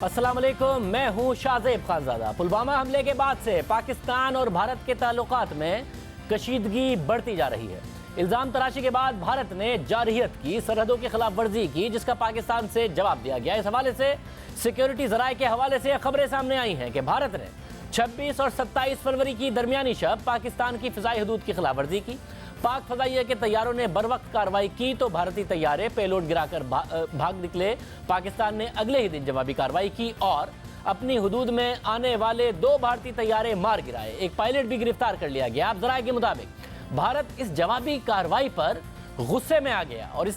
अस्सलाम वालेकुम, मैं हूं शाहजेब खानजादा। पुलवामा हमले के बाद से पाकिस्तान और भारत के ताल्लुकात में कशीदगी बढ़ती जा रही है। इल्ज़ाम तराशी के बाद भारत ने जारहियत की, सरहदों की खिलाफ वर्जी की, जिसका पाकिस्तान से जवाब दिया गया। इस हवाले से सिक्योरिटी ज़राए के हवाले से खबरें सामने आई हैं कि भारत ने 26 और 27 फरवरी की दरमियानी शब पाकिस्तान की फ़िज़ाई हदूद की खिलाफ वर्जी की। पाक फ़ज़ाइया के तैयारों ने बर वक्त कार्रवाई की तो भारतीय तैयारे पेलोड गिराकर भाग निकले। पाकिस्तान ने अगले ही दिन जवाबी कार्रवाई की और अपनी हदूद में आने वाले 2 भारतीय तैयारे मार गिराए। एक पायलट भी गिरफ्तार कर लिया गया। अब ज़राए के मुताबिक भारत इस जवाबी कार्रवाई पर गुस्से में आ गया और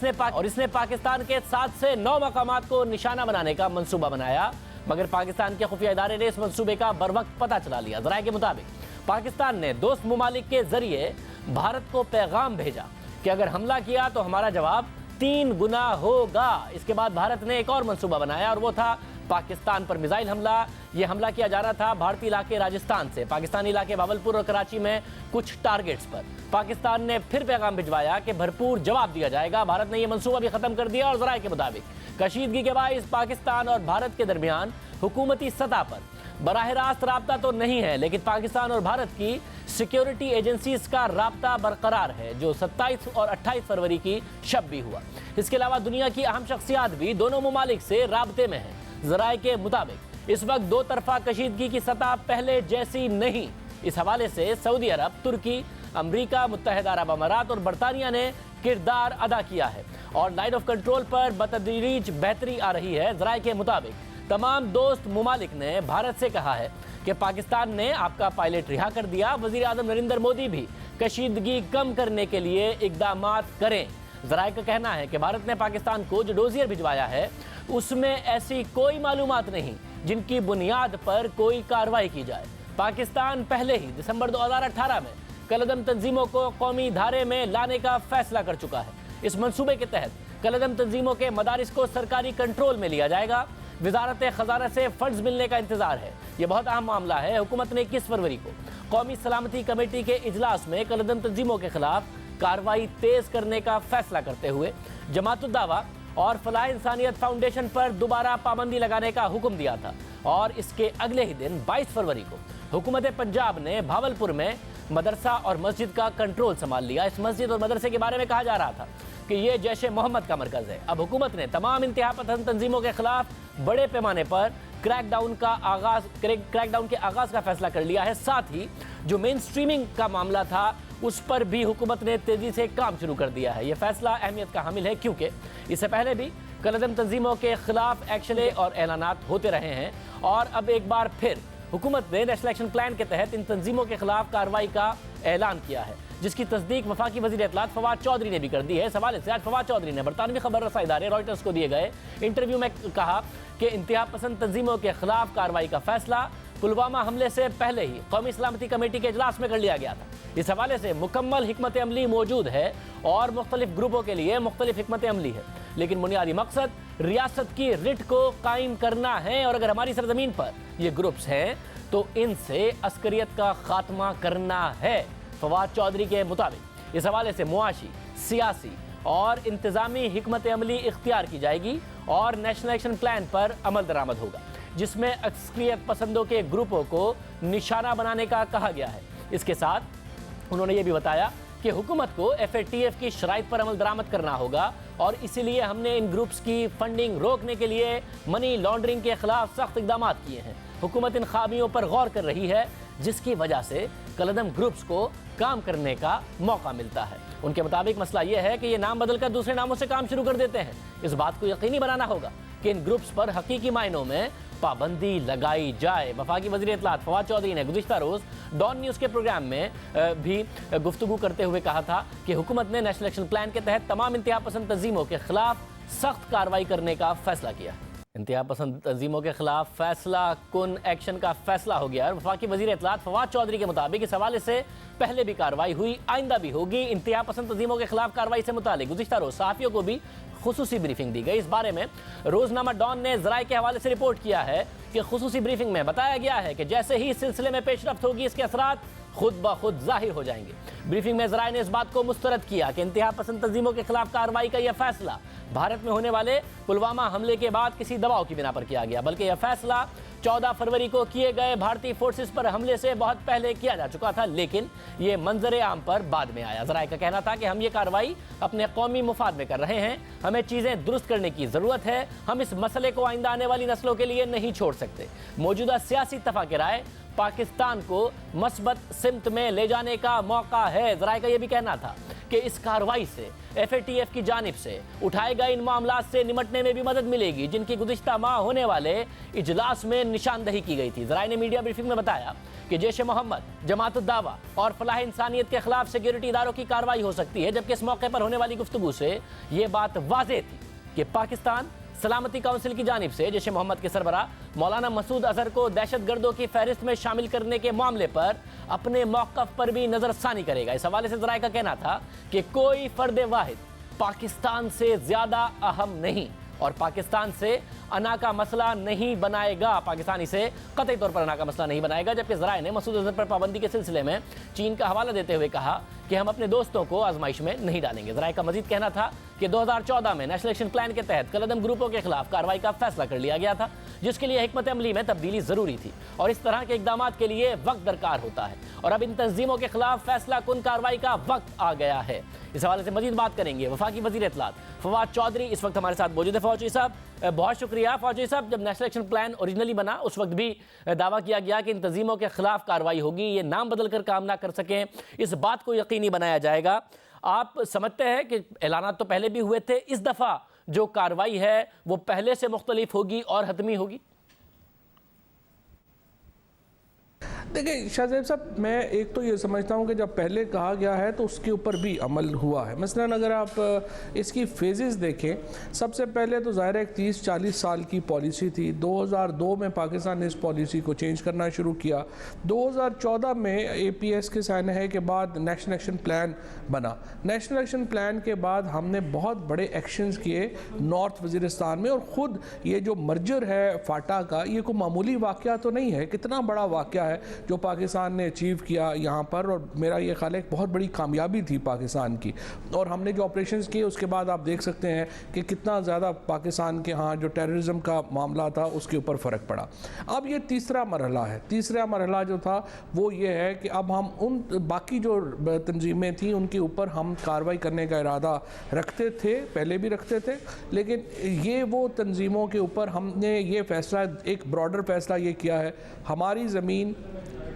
इसने पाकिस्तान के 7 से 9 मकामात को निशाना बनाने का मंसूबा बनाया, मगर पाकिस्तान के खुफिया इदारे ने इस मंसूबे का बर वक्त पता चला लिया। ज़राए के मुताबिक पाकिस्तान ने दोस्त मुमालिक के जरिए भारत को पैगाम भेजा कि अगर हमला किया तो हमारा जवाब 3 गुना होगा। इसके बाद भारत ने एक और मंसूबा बनाया और वो था पाकिस्तान पर मिसाइल हमला। ये हमला किया जा रहा था भारतीय इलाके राजस्थान से पाकिस्तानी इलाके बावलपुर और कराची में कुछ टारगेट्स पर। पाकिस्तान ने फिर पैगाम भिजवाया कि भरपूर जवाब दिया जाएगा। भारत ने यह मंसूबा भी खत्म कर दिया और ज़राए के मुताबिक कशीदगी के बायस पाकिस्तान और भारत के दरमियान हुकूमती सतह पर बराह रास्त राब्ता तो नहीं है, लेकिन पाकिस्तान और भारत की सिक्योरिटी एजेंसीज का राब्ता बरकरार है, जो 27 और 28 फरवरी की शब भी हुआ। इसके अलावा दुनिया की अहम शख्सियात भी दोनों मुमालिक से राब्ते में हैं। ज़राए के मुताबिक इस वक्त 2 तरफा कशीदगी की सतह पहले जैसी नहीं। इस हवाले से सऊदी अरब, तुर्की, अमरीका, मुत्तहिदा अरब अमारात और बरतानिया ने किरदार अदा किया है और लाइन ऑफ कंट्रोल पर बतदरीज बेहतरी आ रही है। ज़राए के मुताबिक तमाम दोस्त मुमालिक ने भारत से कहा है कि पाकिस्तान ने आपका पायलट रिहा कर दिया। वज़ीर आज़म नरेंद्र मोदी भी कशीदगी कम करने के लिए इक़दाम करें। ज़राए का कहना है कि भारत ने पाकिस्तान को जो डोजियर भिजवाया है उसमें ऐसी कोई मालूमात नहीं जिनकी बुनियाद पर कोई कार्रवाई की जाए। पाकिस्तान पहले ही दिसंबर 2018 में कलअदम तंजीमों को कौमी धारे में लाने का फैसला कर चुका है। इस मंसूबे के तहत कलअदम तंजीमों के मदारिस को सरकारी कंट्रोल में लिया जाएगा। वजारत खजाना से फंड्स मिलने का इंतजार है। यह बहुत अहम मामला है। हुकूमत ने 21 फरवरी को कौमी सलामती कमेटी के इजलास में कलअदम तंजीमों के खिलाफ कार्रवाई तेज करने का फैसला करते हुए जमातुद दावा और फलाह इंसानियत फाउंडेशन पर दोबारा पाबंदी लगाने का हुक्म दिया था और इसके अगले ही दिन 22 फरवरी को हुकूमत पंजाब ने भावलपुर में मदरसा और मस्जिद का कंट्रोल संभाल लिया। इस मस्जिद और मदरसे के बारे में कहा जा रहा था कि ये जैश मोहम्मद का मरकज़ है। अब हुकूमत ने तमाम इंतहा पसंद तंजीमों के खिलाफ बड़े पैमाने पर क्रैकडाउन के आगाज़ का फैसला कर लिया है। साथ ही जो मेन स्ट्रीमिंग का मामला था उस पर भी हुकूमत ने तेज़ी से काम शुरू कर दिया है। यह फैसला अहमियत का हामिल है क्योंकि इससे पहले भी कलअदम तंजीमों के खिलाफ एक्शन और ऐलानात होते रहे हैं और अब एक बार फिर हुकूमत ने नेशनल एक्शन प्लान के तहत इन तंजीमों के खिलाफ कार्रवाई का ऐलान किया है, जिसकी तस्दीक वफाकी वज़ीर इत्तलात फवाद चौधरी ने भी कर दी है। इस हवाले से आज फवाद चौधरी ने बरतानवी खबर रसा इदारे रॉयटर्स को दिए गए इंटरव्यू में कहा कि इंतहा पसंद तंजीमों के खिलाफ कार्रवाई का फैसला पुलवामा हमले से पहले ही कौमी सलामती कमेटी के इजलास में कर लिया गया था। इस हवाले से मुकम्मल हिकमत अमली मौजूद है और मुख्तलिफ ग्रुपों के लिए मुख्तलिफ हिकमत अमली है, लेकिन बुनियादी मकसद रियासत की रिट को कायम करना है और अगर हमारी सरजमीन पर ये ग्रुप्स हैं तो इनसे अस्करियत का खात्मा करना है। फवाद चौधरी के मुताबिक इस हवाले से मुआशी, सियासी और इंतज़ामी हिकमत अमली इख्तियार की जाएगी और नेशनल एक्शन प्लान पर अमल दरामद होगा, जिसमें अस्करियत पसंदों के ग्रुपों को निशाना बनाने का कहा गया है। इसके साथ उन्होंने ये भी बताया कि हुकूमत को FATF की शराइत पर अमल दरामद करना होगा और इसीलिए हमने इन ग्रुप्स की फंडिंग रोकने के लिए मनी लॉन्ड्रिंग के खिलाफ सख्त इक़दाम किए हैं। हुकूमत इन खामियों पर गौर कर रही है जिसकी वजह से कलअदम ग्रुप्स को काम करने का मौका मिलता है। उनके मुताबिक मसला यह है कि ये नाम बदलकर दूसरे नामों से काम शुरू कर देते हैं। इस बात को यकीनी बनाना होगा कि इन ग्रुप्स पर हकीकी मायनों में पाबंदी लगाई जाए। वफाकी वज़ीर इत्तलात फवाद चौधरी ने गुज़िश्ता रोज़ डॉन न्यूज़ के प्रोग्राम में भी गुफ्तगू करते हुए कहा था कि हुकूमत ने नेशनल एक्शन प्लान के तहत तमाम इंतहा पसंद तंजीमों के खिलाफ सख्त कार्रवाई करने का फैसला किया। इंतहा पसंद तंजीमों के खिलाफ फैसला कुन एक्शन का फैसला हो गया है। वफाकी वज़ीर इत्तलात फवाद चौधरी के मुताबिक इस हवाले से पहले भी कार्रवाई हुई, आइंदा भी होगी। इंतहा पसंद तंजीमों के खिलाफ कार्रवाई से मुतालिक गुज़िश्ता रोज़ सहाफ़ियों को भी खुसूसी ब्रीफिंग दी गई। इस बारे में रोजनामा डॉन ने जराये के हवाले से रिपोर्ट किया है कि खुसूसी ब्रीफिंग में बताया गया है कि जैसे ही इस सिलसिले में पेशरफ्त होगी, इसके असरात खुद ब खुद जाहिर हो जाएंगे। ब्रीफिंग में जराये ने इस बात को मुस्तरद किया कि इंतहा पसंद तंजीमों के खिलाफ कार्रवाई का यह फैसला भारत में होने वाले पुलवामा हमले के बाद किसी दबाव की बिना पर किया गया, बल्कि यह फैसला 14 फरवरी को किए गए भारतीय फोर्सेस पर हमले से बहुत पहले किया जा चुका था, लेकिन ये मंजर आम पर बाद में आया। जराये का कहना था कि हम ये कार्रवाई अपने कौमी मुफाद में कर रहे हैं, हमें चीज़ें दुरुस्त करने की ज़रूरत है, हम इस मसले को आइंदा आने वाली नस्लों के लिए नहीं छोड़ सकते। मौजूदा सियासी इत्तफाक़ राय पाकिस्तान को मस्बत सिमत में ले जाने का मौका है। जराये का यह भी कहना था कि इस कार्रवाई से FATF की जानिब से उठाए गए इन मामलों से निमटने में भी मदद मिलेगी, जिनकी गुज़िश्ता माह होने वाले इजलास में निशानदही की गई थी। जराये ने मीडिया ब्रीफिंग में बताया कि जैश मोहम्मद, जमात उद दावा और फलाह इंसानियत के खिलाफ सिक्योरिटी इदारों की कार्रवाई हो सकती है, जबकि इस मौके पर होने वाली गुफ्तगू से ये बात वाज़ेह थी कि पाकिस्तान सलामती काउंसिल की जानिब से जैश मोहम्मद के सरबराह मौलाना मसूद अजहर को दहशतगर्दों की फहरिस्त में शामिल करने के मामले पर अपने मौक़िफ़ पर भी नज़रसानी करेगा। इस हवाले से जराये का कहना था कि कोई फर्द वाहिद पाकिस्तान से ज़्यादा अहम नहीं और पाकिस्तान से अना का मसला नहीं बनाएगा, पाकिस्तान इसे कतई तौर पर अना का मसला नहीं बनाएगा। जबकि जराये ने मसूद अजहर पर पाबंदी के सिलसिले में चीन का हवाला देते हुए कहा कि हम अपने दोस्तों को आजमाइश में नहीं डालेंगे। जराये का मजीद कहना था कि 2014 में नेशनल एक्शन प्लान के तहत कलअदम ग्रुपों के खिलाफ कार्रवाई का फैसला कर लिया गया था, जिसके लिए हिकमत अमली में तब्दीली ज़रूरी थी और इस तरह के इकदाम के लिए वक्त दरकार होता है और अब इन तंजीमों के खिलाफ फैसला कुन कार्रवाई का वक्त आ गया है। इस हवाले से मजीद बात करेंगे वफाकी वज़ीर इत्तलात फवाद चौधरी इस वक्त हमारे साथ मौजूद है। फौजी साहब बहुत शुक्रिया। फौजी साहब, जब नेशनल एक्शन प्लान ओरिजिनली बना उस वक्त भी दावा किया गया कि इन तंजीमों के खिलाफ कार्रवाई होगी, ये नाम बदल कर काम ना कर सकें, इस बात को यकीनी बनाया जाएगा। आप समझते हैं कि ऐलानात तो पहले भी हुए थे, इस दफ़ा जो कार्रवाई है वो पहले से मुख्तलिफ होगी और हतमी होगी? देखिए शाहज़ेब साहब, मैं एक तो ये समझता हूँ कि जब पहले कहा गया है तो उसके ऊपर भी अमल हुआ है। मसलन अगर आप इसकी फेजेस देखें, सबसे पहले तो ज़ाहिर है 30-40 साल की पॉलिसी थी। 2002 में पाकिस्तान ने इस पॉलिसी को चेंज करना शुरू किया। 2014 में APS के साइन है के बाद नेशनल एक्शन प्लान बना। नेशनल एक्शन प्लान के बाद हमने बहुत बड़े एक्शंस किए नॉर्थ वज़ीरिस्तान में, और ख़ुद ये जो मर्जर है फाटा का, ये कोई मामूली वाक़या तो नहीं है, कितना बड़ा वाक़या है जो पाकिस्तान ने अचीव किया यहाँ पर, और मेरा ये ख्याल है बहुत बड़ी कामयाबी थी पाकिस्तान की। और हमने जो ऑपरेशंस किए उसके बाद आप देख सकते हैं कि कितना ज़्यादा पाकिस्तान के यहाँ जो टेररिज्म का मामला था उसके ऊपर फ़र्क पड़ा। अब ये तीसरा मरहला है। तीसरा मरहला जो था वो ये है कि अब हम उन बाकी जो तंजीमें थी उनके ऊपर हम कार्रवाई करने का इरादा रखते थे, पहले भी रखते थे, लेकिन ये वो तंजीमों के ऊपर हमने ये फ़ैसला, एक ब्रॉडर फ़ैसला ये किया है, हमारी ज़मीन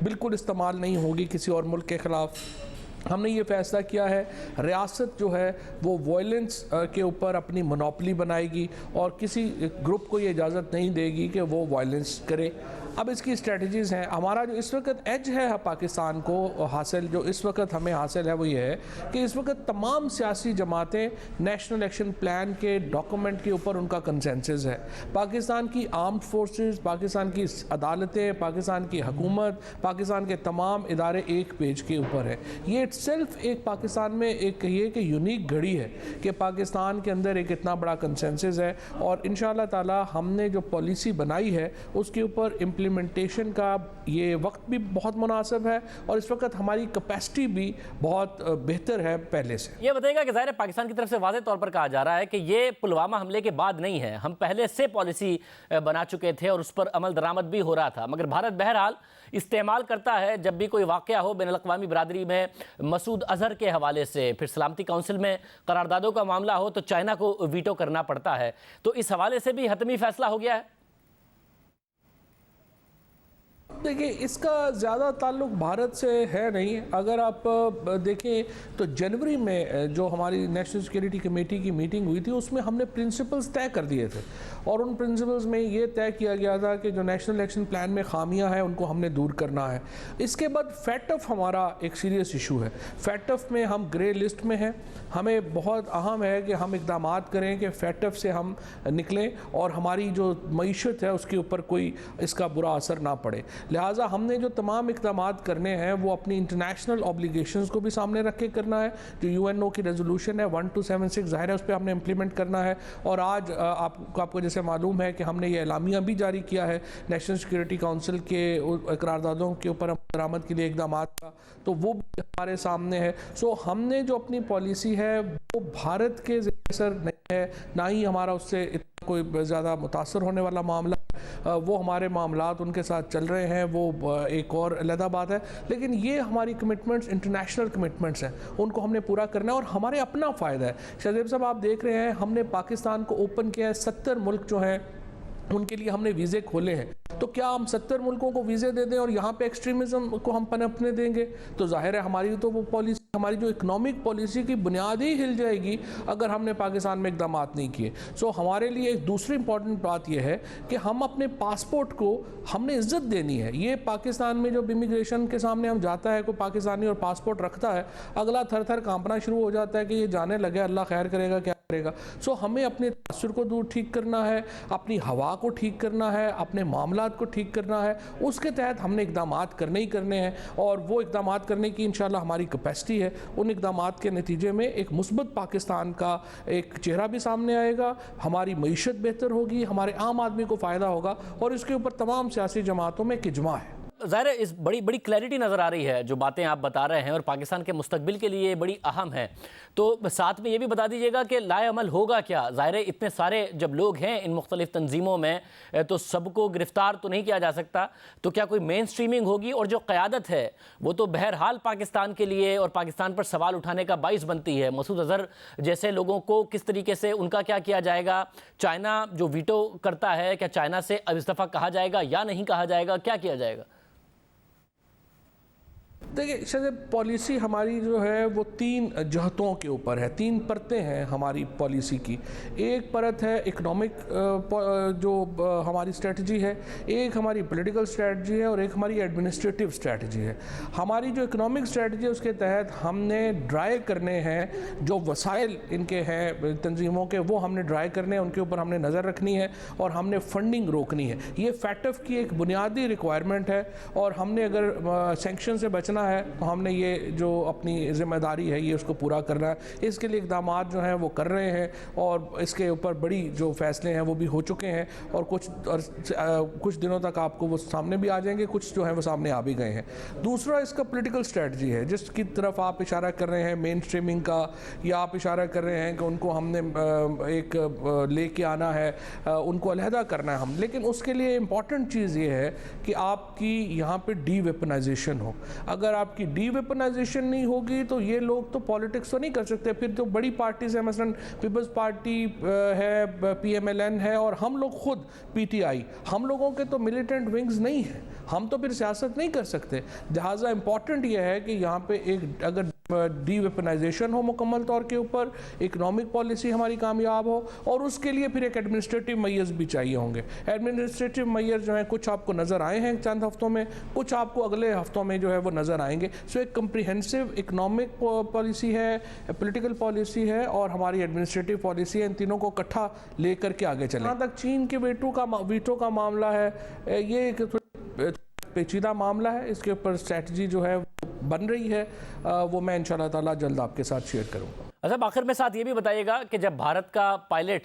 बिल्कुल इस्तेमाल नहीं होगी किसी और मुल्क के ख़िलाफ़। हमने ये फ़ैसला किया है रियासत जो है वो वायलेंस के ऊपर अपनी मोनोपोली बनाएगी और किसी ग्रुप को ये इजाज़त नहीं देगी कि वो वायलेंस करे। अब इसकी स्ट्रेटजीज़ हैं। हमारा जो इस वक्त एज है पाकिस्तान को हासिल, जो इस वक्त हमें हासिल है वो ये है कि इस वक्त तमाम सियासी जमातें नेशनल एक्शन प्लान के डॉक्यूमेंट के ऊपर उनका कंसेंसस है। पाकिस्तान की आर्म्ड फोर्सेस, पाकिस्तान की अदालतें, पाकिस्तान की हुकूमत, पाकिस्तान के तमाम इदारे एक पेज के ऊपर है। ये इट्सेल्फ एक पाकिस्तान में एक कहिए कि यूनिक घड़ी है कि पाकिस्तान के अंदर एक इतना बड़ा कंसेंसस है, और इंशाअल्लाह ताला हमने जो पॉलिसी बनाई है उसके ऊपर इम्प्लीमेंटेशन का ये वक्त भी बहुत मुनासिब है और इस वक्त हमारी कैपेसिटी भी बहुत बेहतर है पहले से। ये बताइएगा कि ज़ाहिर है पाकिस्तान की तरफ से वाज़ेह तौर पर कहा जा रहा है कि ये पुलवामा हमले के बाद नहीं है, हम पहले से पॉलिसी बना चुके थे और उस पर अमल दरामद भी हो रहा था, मगर भारत बहरहाल इस्तेमाल करता है जब भी कोई वाक़या हो बैनुल-अक़वामी बिरादरी में, मसूद अजहर के हवाले से, फिर सलामती काउंसिल में करारदादों का मामला हो तो चाइना को वीटो करना पड़ता है। तो इस हवाले से भी हतमी फैसला हो गया है। देखिए इसका ज़्यादा ताल्लुक भारत से है नहीं। अगर आप देखें तो जनवरी में जो हमारी नेशनल सिक्योरिटी कमेटी की मीटिंग हुई थी उसमें हमने प्रिंसिपल्स तय कर दिए थे और उन प्रिंसिपल्स में ये तय किया गया था कि जो नेशनल एक्शन प्लान में खामियां हैं उनको हमने दूर करना है। इसके बाद फैटफ हमारा एक सीरियस इशू है। फैटफ में हम ग्रे लिस्ट में हैं। हमें बहुत अहम है कि हम इक़दाम करें कि फैटफ से हम निकलें और हमारी जो मईशत है उसके ऊपर कोई इसका बुरा असर ना पड़े। लिहाजा हमने जो तमाम इक़दाम करने हैं वो अपनी इंटरनेशनल ऑब्लिगेशंस को भी सामने रख के करना है। जो यूएनओ की रेजोल्यूशन है 1276 ज़ाहिर है उस पर हमने इम्प्लीमेंट करना है। और आज आपको जैसे मालूम है कि हमने ये एलामिया भी जारी किया है नेशनल सिक्योरिटी काउंसिल के करारदादों के ऊपर बरामद के लिए इक़दाम का, तो वो भी हमारे सामने है। सो हमने जो अपनी पॉलिसी है वो भारत के असर नहीं है, ना ही हमारा उससे कोई ज़्यादा मुतासर होने वाला मामला, वो हमारे मामलात उनके साथ चल रहे हैं, वो एक और अलग बात है। लेकिन ये हमारी कमिटमेंट्स इंटरनेशनल कमिटमेंट्स हैं, उनको हमने पूरा करना है और हमारे अपना फ़ायदा है। शाहजेब साहब आप देख रहे हैं हमने पाकिस्तान को ओपन किया है, 70 मुल्क जो हैं उनके लिए हमने वीज़े खोले हैं। तो क्या हम 70 मुल्कों को वीज़े दे दें और यहाँ पे एक्सट्रीमिज़म को हम पनपने देंगे? तो जाहिर है हमारी तो वो पॉलिसी, हमारी जो इकनॉमिक पॉलिसी की बुनियाद ही हिल जाएगी अगर हमने पाकिस्तान में इक़दाम नहीं किए। सो हमारे लिए एक दूसरी इंपॉर्टेंट बात यह है कि हम अपने पासपोर्ट को हमने इज्जत देनी है। ये पाकिस्तान में जो इमिग्रेशन के सामने हम जाता है, कोई पाकिस्तानी और पासपोर्ट रखता है, अगला थर थर कांपना शुरू हो जाता है कि ये जाने लगे, अल्लाह खैर करेगा क्या करेगा। सो हमें अपने तासुर को दूर ठीक करना है, अपनी हवा को ठीक करना है, अपने मामलात को ठीक करना है। उसके तहत हमने इक़दाम करने ही करने हैं और वो इक़दाम करने की इंशाल्लाह हमारी कैपेसिटी है। उन इक़दामात के नतीजे में एक मुस्बत पाकिस्तान का एक चेहरा भी सामने आएगा, हमारी मईशत बेहतर होगी, हमारे आम आदमी को फ़ायदा होगा और इसके ऊपर तमाम सियासी जमातों में एक इजमा है। ज़ाहिर है इस बड़ी क्लैरिटी नज़र आ रही है जो बातें आप बता रहे हैं और पाकिस्तान के मुस्तकबिल के लिए बड़ी अहम है। तो साथ में ये भी बता दीजिएगा कि लाएअमल होगा क्या? ज़ाहिर है इतने सारे जब लोग हैं इन मुख्तलिफ तंजीमों में तो सबको गिरफ़्तार तो नहीं किया जा सकता, तो क्या कोई मेन स्ट्रीमिंग होगी? और जो क़यादत है वो तो बहरहाल पाकिस्तान के लिए और पाकिस्तान पर सवाल उठाने का बाइस बनती है। मसूद अज़हर जैसे लोगों को किस तरीके से उनका क्या किया जाएगा? चाइना जो वीटो करता है, क्या चाइना से अब इस दफ़ा कहा जाएगा या नहीं कहा जाएगा? क्या किया जाएगा? देखिए शायद पॉलिसी हमारी जो है वो 3 जहतों के ऊपर है, 3 परतें हैं हमारी पॉलिसी की। एक परत है इकनॉमिक जो हमारी स्ट्रेटजी है, एक हमारी पॉलिटिकल स्ट्रेटजी है और एक हमारी एडमिनिस्ट्रेटिव स्ट्रेटजी है। हमारी जो इकनॉमिक स्ट्रेटजी है उसके तहत हमने ड्राई करने हैं जो वसाइल इनके हैं तंजीमों के, वो हमने ड्राई करने हैं, उनके ऊपर हमने नज़र रखनी है और हमने फंडिंग रोकनी है। ये फैटफ की एक बुनियादी रिक्वायरमेंट है और हमने अगर सेंक्शन से बचना है तो हमने ये जो अपनी जिम्मेदारी है ये उसको पूरा करना है। इसके लिए इक़दाम जो हैं वो कर रहे हैं और इसके ऊपर बड़ी जो फैसले हैं वो भी हो चुके हैं और कुछ दिनों तक आपको वो सामने भी आ जाएंगे, कुछ जो है वो सामने आ भी गए हैं। दूसरा इसका पॉलिटिकल स्ट्रेटजी है जिसकी तरफ आप इशारा कर रहे हैं मेन स्ट्रीमिंग का, या आप इशारा कर रहे हैं कि उनको हमने एक लेके आना है, उनको अलहदा करना है हम। लेकिन उसके लिए इम्पॉर्टेंट चीज़ ये है कि आपकी यहाँ पे डी वेपनाइजेशन हो। अगर आपकी डी वेपनाइजेशन नहीं होगी तो ये लोग तो पॉलिटिक्स तो नहीं कर सकते। फिर तो बड़ी पार्टीज है, मसलन पीपल्स पार्टी है, PMLN है और हम लोग खुद PTI, हम लोगों के तो मिलिटेंट विंग्स नहीं है, हम तो फिर सियासत नहीं कर सकते। लिहाजा इंपॉर्टेंट ये है कि यहाँ पे एक अगर डी वेपनाइजेशन हो मुकम्मल तौर के ऊपर, इकनॉमिक पॉलिसी हमारी कामयाब हो और उसके लिए फिर एक एडमिनिस्ट्रेटिव मैयर्स भी चाहिए होंगे। एडमिनिस्ट्रेटिव मैयर्स जो हैं कुछ आपको नज़र आए हैं चंद हफ्तों में, कुछ आपको अगले हफ्तों में जो है वो नज़र आएंगे। सो एक कम्प्रिहेंसिव इकनॉमिक पॉलिसी है, पॉलिटिकल पॉलिसी है और हमारी एडमिनिस्ट्रेटिव पॉलिसी है, इन तीनों को इकट्ठा लेकर के आगे चलें। जहाँ तक चीन के वीटो का मामला है, ये एक पेचीदा मामला है, इसके ऊपर स्ट्रैटेजी जो है बन रही है, वो मैं इंशाल्लाह ताला जल्द आपके साथ शेयर करूँगा। अच्छा, आखिर में साथ ये भी बताइएगा कि जब भारत का पायलट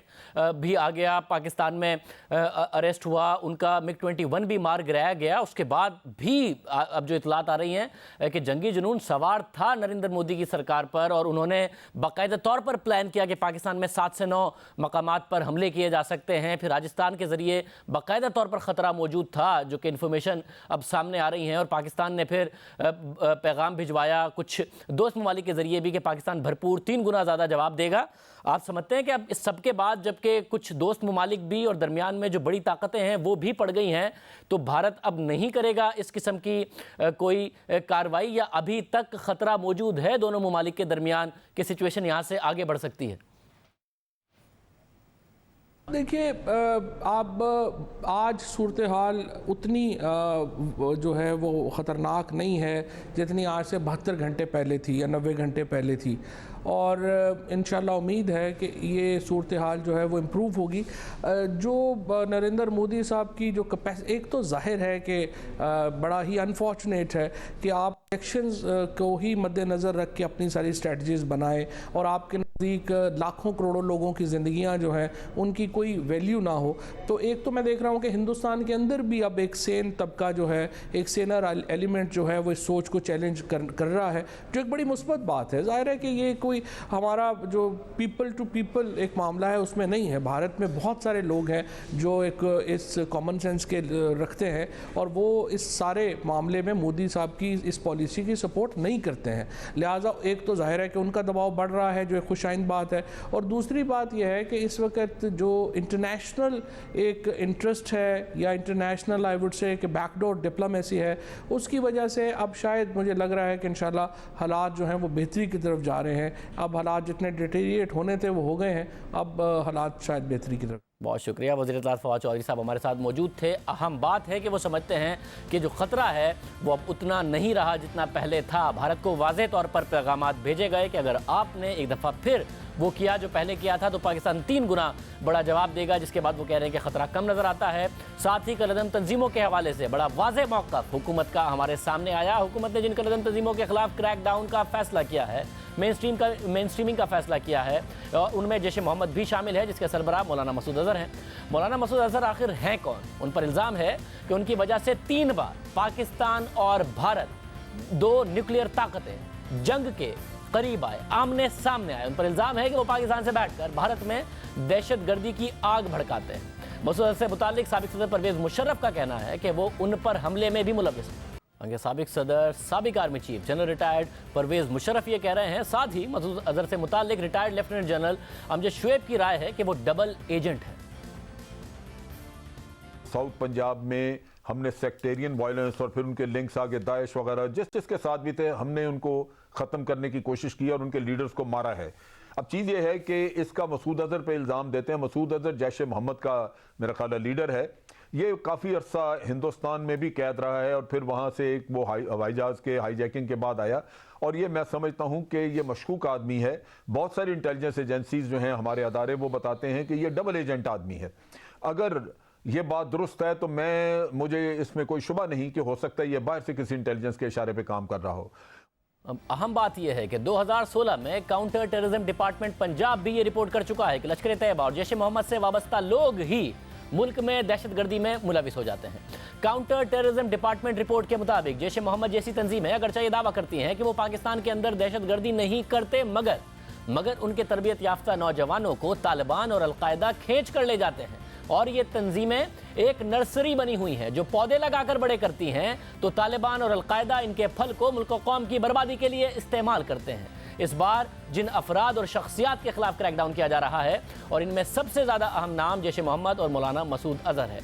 भी आ गया, पाकिस्तान में अरेस्ट हुआ, उनका MiG-21 भी मार गिराया गया, उसके बाद भी अब जो इतलात आ रही हैं कि जंगी जुनून सवार था नरेंद्र मोदी की सरकार पर और उन्होंने बाकायदा तौर पर प्लान किया कि पाकिस्तान में 7 से 9 मकामात पर हमले किए जा सकते हैं। फिर राजस्थान के ज़रिए बाकायदा तौर पर ख़तरा मौजूद था, जो कि इन्फॉर्मेशन अब सामने आ रही हैं और पाकिस्तान ने फिर पैगाम भिजवाया कुछ दोस्त ममालिक के ज़रिए भी कि पाकिस्तान भरपूर 3 गुना ज़्यादा जवाब देगा। आप समझते हैं कि अब इस सब के बाद जबकि कुछ दोस्त ममालिक भी और दरमियान में जो बड़ी ताकतें हैं वो भी पड़ गई हैं, तो भारत अब नहीं करेगा इस किस्म की कोई कार्रवाई, या अभी तक ख़तरा मौजूद है दोनों ममालिक के दरमियान कि सिचुएशन यहाँ से आगे बढ़ सकती है? देखिए, आप आज सूरत हाल उतनी जो है वो ख़तरनाक नहीं है जितनी आज से 72 घंटे पहले थी या 90 घंटे पहले थी, और इंशाल्लाह उम्मीद है कि ये सूरत हाल जो है वो इम्प्रूव होगी। जो नरेंद्र मोदी साहब की जो एक तो जाहिर है कि बड़ा ही अनफॉर्चुनेट है कि आप इलेक्शंस को ही मद्देनज़र रख के अपनी सारी स्ट्रेटजीज़ बनाएं और आपके नज़दीक लाखों करोड़ों लोगों की ज़िंदगियां जो हैं उनकी कोई वैल्यू ना हो। तो एक तो मैं देख रहा हूं कि हिंदुस्तान के अंदर भी अब एक सेन तबका जो है, एक सेनर एलिमेंट जो है वो इस सोच को चैलेंज कर रहा है, जो एक बड़ी मुस्बत बात है। ज़ाहिर है कि ये कोई हमारा जो पीपल टू पीपल एक मामला है उसमें नहीं है। भारत में बहुत सारे लोग हैं जो एक इस कॉमन सेंस के रखते हैं और वो इस सारे मामले में मोदी साहब की इस पॉलिसी की सपोर्ट नहीं करते हैं। लिहाजा एक तो जाहिर है कि उनका दबाव बढ़ रहा है, जो एक खुशाइन बात है, और दूसरी बात यह है कि इस वक्त जो इंटरनेशनल एक इंटरेस्ट है या इंटरनेशनल आई वुड से कि बैकडोर डिप्लोमेसी है, उसकी वजह से अब शायद मुझे लग रहा है कि इंशाल्लाह हालात जो हैं वो बेहतरी की तरफ जा रहे हैं। अब हालात जितने डिटेरिएट होने थे वो हो गए हैं, अब हालात शायद बेहतरी की तरफ। बहुत शुक्रिया। वज़ीर इत्तलात फवाद चौधरी साहब हमारे साथ मौजूद थे। अहम बात है कि वो समझते हैं कि जो ख़तरा है वो अब उतना नहीं रहा जितना पहले था। भारत को वाज़ेह तौर पर पैगामात भेजे गए कि अगर आपने एक दफ़ा फिर वो किया जो पहले किया था तो पाकिस्तान 3 गुना बड़ा जवाब देगा, जिसके बाद वो कह रहे हैं कि ख़तरा कम नज़र आता है। साथ ही कलदम तंजीमों के हवाले से बड़ा वाज़ेह मौक़िफ़ हुकूमत का हमारे सामने आया। हुकूमत ने जिन कलदम तंजीमों के ख़िलाफ़ क्रैक डाउन का फ़ैसला किया है, मेन स्ट्रीमिंग का फ़ैसला किया है, और उनमें जैश मोहम्मद भी शामिल है, जिसके सरबराह मौलाना मसूद अज़हर हैं। मौलाना मसूद अज़हर आखिर हैं कौन? उन पर इल्ज़ाम है कि उनकी वजह से 3 बार पाकिस्तान और भारत, 2 न्यूक्लियर ताकतें जंग के करीब आए, आमने सामने आए। उन पर इल्ज़ाम है कि वो पाकिस्तान से बैठकर भारत में दहशतगर्दी की आग भड़काते हैं। मसूद अज़हर से मुताल्लिक साबिक़ सदर परवेज़ मुशर्रफ का कहना है कि वो उन पर हमले में भी मुलव्विस हैं। साबिक़ सदर, साबिक़ army chief general retired Pervez Musharraf ये कह रहे हैं। साथ ही मसूद अज़हर से मुताल्लिक retired lieutenant general Amjad Shoaib की राय है कि वो डबल एजेंट है। साउथ पंजाब में हमने सेक्टेरियन वायलेंस और फिर उनके लिंक्स आगे दाइश वगैरह जिसके साथ भी थे, हमने उनको ख़त्म करने की कोशिश की और उनके लीडर्स को मारा है। अब चीज़ ये है कि इसका मसूद अज़हर पे इल्ज़ाम देते हैं। मसूद अज़हर जैश मोहम्मद का मेरा ख्याल है लीडर है। ये काफ़ी अरसा हिंदुस्तान में भी कैद रहा है और फिर वहाँ से एक वो हवाई जहाज़ के हाईजैकिंग के बाद आया, और ये मैं समझता हूँ कि ये मशकूक आदमी है। बहुत सारी इंटेलिजेंस एजेंसीज जो हैं, हमारे अदारे, वो बताते हैं कि ये डबल एजेंट आदमी है। अगर ये बात दुरुस्त है तो मुझे इसमें कोई शुबा नहीं कि हो सकता है ये बाहर से किसी इंटेलिजेंस के इशारे पे काम कर रहा हो। अहम बात यह है कि 2016 में काउंटर टेररिज्म डिपार्टमेंट पंजाब भी ये रिपोर्ट कर चुका है कि लश्कर तैयबा और जैश मोहम्मद से वाबस्ता लोग ही मुल्क में दहशतगर्दी में मुलविस हो जाते हैं। काउंटर टेररिज्म डिपार्टमेंट रिपोर्ट के मुताबिक जैश मोहम्मद जैसी तंजीमें अगरचे ये दावा करती हैं कि वो पाकिस्तान के अंदर दहशतगर्दी नहीं करते, मगर उनके तरबियत याफ्ता नौजवानों को तालिबान और अलकायदा खींच कर ले जाते हैं। और ये तंजीमें एक नर्सरी बनी हुई हैं जो पौधे लगाकर बड़े करती हैं, तो तालिबान और अलकायदा इनके फल को मुल्क और कौम की बर्बादी के लिए इस्तेमाल करते हैं। इस बार जिन अफराद और शख्सियात के खिलाफ क्रैकडाउन किया जा रहा है, और इनमें सबसे ज़्यादा अहम नाम जैश मोहम्मद और मौलाना मसूद अज़हर है।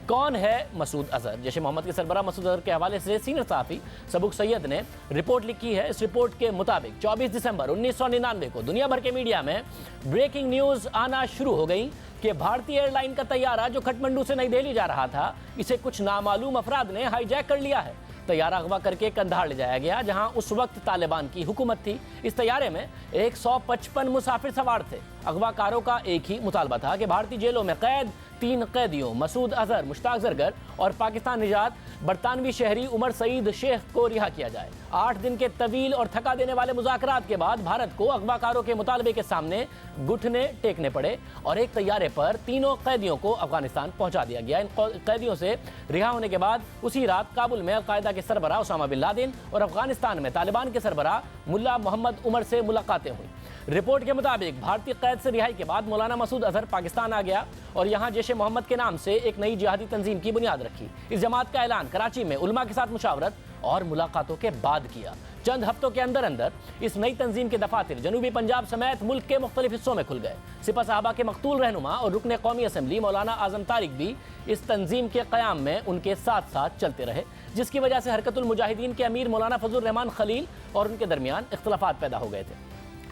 कौन है मसूद अज़हर? जैश मोहम्मद के सरबराह मसूद अज़हर के हवाले से सीनियर सहाफ़ी सबूक सैयद ने रिपोर्ट लिखी है। इस रिपोर्ट के मुताबिक 24 दिसंबर 1999 को दुनिया भर के मीडिया में ब्रेकिंग न्यूज़ आना शुरू हो गई कि भारतीय एयरलाइन का तैयारा जो खटमंडू से नई दिल्ली जा रहा था, इसे कुछ नामालूम अफराद ने हाईजैक कर लिया है। तैयारा अगवा करके कंधार ले जाया गया, जहां उस वक्त तालिबान की हुकूमत थी। इस तैयारे में 155 मुसाफिर सवार थे। अगवाकारों का एक ही मुतालबा था कि भारतीय जेलों में कैद 3 कैदियों मसूद अज़हर, मुश्ताक ज़रगर और पाकिस्तान निजात बरतानवी शहरी उमर सईद शेख को रिहा किया जाए। 8 दिन के तवील और थका देने वाले मुज़ाकरात के बाद भारत को अगवाकारों के मुतालबे के सामने घुटने टेकने पड़े और एक तैयारे पर 3 कैदियों को अफगानिस्तान पहुंचा दिया गया। इन कैदियों से रिहा होने के बाद उसी रात काबुल में अलकायदा के सरबराह उसामा बिन लादेन और अफगानिस्तान में तालिबान के सरबराह मुल्ला मोहम्मद उमर से मुलाकातें हुई। रिपोर्ट के मुताबिक भारतीय कैद से रिहाई के बाद मौलाना मसूद अज़हर पाकिस्तान आ गया और यहाँ जैश मोहम्मद के नाम से एक नई जिहादी तंजीम की बुनियाद रखी। इस जमात का ऐलान कराची में उलमा के साथ मुशावरत और मुलाकातों के बाद किया। चंद हफ्तों के अंदर अंदर इस नई तंजीम के दफातर जनूबी पंजाब समेत मुल्क के मुख्तलिफ हिस्सों में खुल गए। सिपा साहबा के मकतूल रहनुमा और रुकने कौमी असम्बली मौलाना आजम तारिक भी इस तंजीम के क़याम में उनके साथ साथ चलते रहे, जिसकी वजह से हरकतुल मुजाहिदीन के अमीर मौलाना फजल रहमान खलील और उनके दरमियान इख्तलाफात पैदा हो गए थे।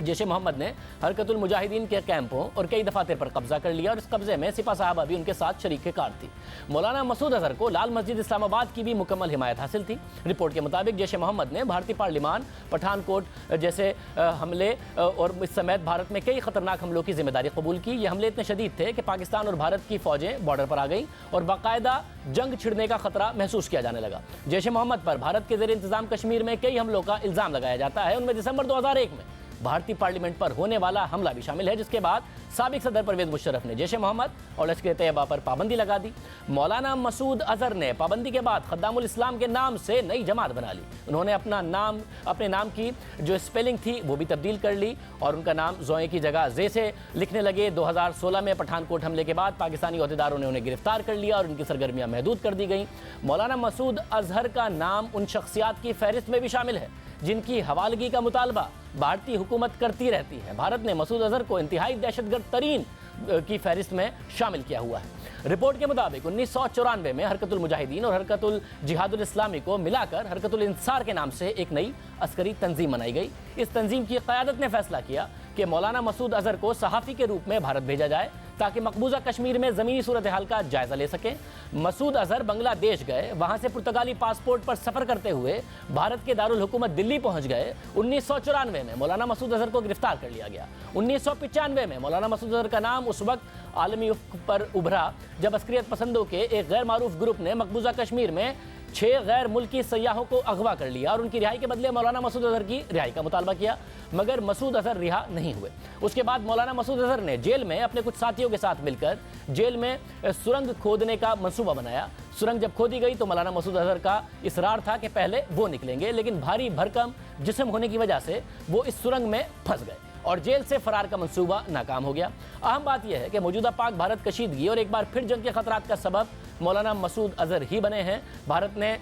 जैश-ए मोहम्मद ने हरकतुल मुजाहिदीन के कैंपों और कई दफातर पर कब्जा कर लिया और इस कब्जे में सिपा साहबा भी उनके साथ शरीक कार थी। मौलाना मसूद अजहर को लाल मस्जिद इस्लामाबाद की भी मुकम्मल हिमायत हासिल थी। रिपोर्ट के मुताबिक जैश-ए मोहम्मद ने भारतीय पार्लिमान, पठानकोट जैसे हमले और इस समेत भारत में कई खतरनाक हमलों की जिम्मेदारी कबूल की। ये हमले इतने शदीद थे कि पाकिस्तान और भारत की फौजें बॉर्डर पर आ गई और बाकायदा जंग छिड़ने का खतरा महसूस किया जाने लगा। जैश-ए मोहम्मद पर भारत के ज़ेर इंतजाम कश्मीर में कई हमलों का इल्जाम लगाया जाता है। उनमें दिसंबर 2001 में भारतीय पार्लियामेंट पर होने वाला हमला भी शामिल है, जिसके बाद साबिक सदर परवेज मुशर्रफ ने जैश-ए मोहम्मद और लश्कर-ए-तैयबा पर पाबंदी लगा दी। मौलाना मसूद अजहर ने पाबंदी के बाद खद्दामुल इस्लाम के नाम से नई जमात बना ली। उन्होंने अपने नाम की जो स्पेलिंग थी वो भी तब्दील कर ली और उनका नाम ज़ोए की जगह जे से लिखने लगे। 2016 में पठानकोट हमले के बाद पाकिस्तानी अहदेदारों ने उन्हें गिरफ्तार कर लिया और उनकी सरगर्मियां महदूद कर दी गई। मौलाना मसूद अजहर का नाम उन शख्सियात की फहरिस्त में भी शामिल है जिनकी हवालगी का मुतालबा भारतीय हुकूमत करती रहती है। भारत ने मसूद अजहर को इंतहाई दहशतगर्द तरीन की फहरिस्त में शामिल किया हुआ है। रिपोर्ट के मुताबिक 1994 में हरकतुल मुजाहिदीन और हरकतुल जिहादुल इस्लामी को मिलाकर हरकतुल इंसार के नाम से एक नई अस्करी तंजीम बनाई गई। इस तंजीम की क़यादत ने फैसला किया कि मौलाना मसूद अजहर को सहाफ़ी के रूप में भारत भेजा जाए ताकि मकबूजा कश्मीर में ज़मीनी सूरत हाल का जायज़ा ले सकें। मसूद अजहर बांग्लादेश गए, वहाँ से पुर्तगाली पासपोर्ट पर सफ़र करते हुए भारत के दारुल हुकूमत दिल्ली पहुँच गए। 1994 में मौलाना मसूद अजहर को गिरफ्तार कर लिया गया। 1995 में मौलाना मसूद अजहर का नाम उस वक्त आलमी उफ़्क़ पर उभरा जब अस्करियत पसंदों के एक गैर मारूफ ग्रुप ने मकबूजा कश्मीर में 6 गैर मुल्की सयाहों को अगवा कर लिया और उनकी रिहाई के बदले मौलाना मसूद अजहर की रिहाई का मुतालबा किया, मगर मसूद अजहर रिहा नहीं हुए। उसके बाद मौलाना मसूद अजहर ने जेल में अपने कुछ साथियों के साथ मिलकर जेल में सुरंग खोदने का मंसूबा बनाया। सुरंग जब खोदी गई तो मौलाना मसूद अजहर का इसरार था कि पहले वो निकलेंगे, लेकिन भारी भरकम जिस्म होने की वजह से वो इस सुरंग में फंस गए और जेल से फरार का मंसूबा नाकाम हो गया। अहम बात यह है कि मौजूदा पाक भारत कशीदगी और एक बार फिर जंग के खतरात का सबब मौलाना मसूद अजहर ही बने हैं। भारत ने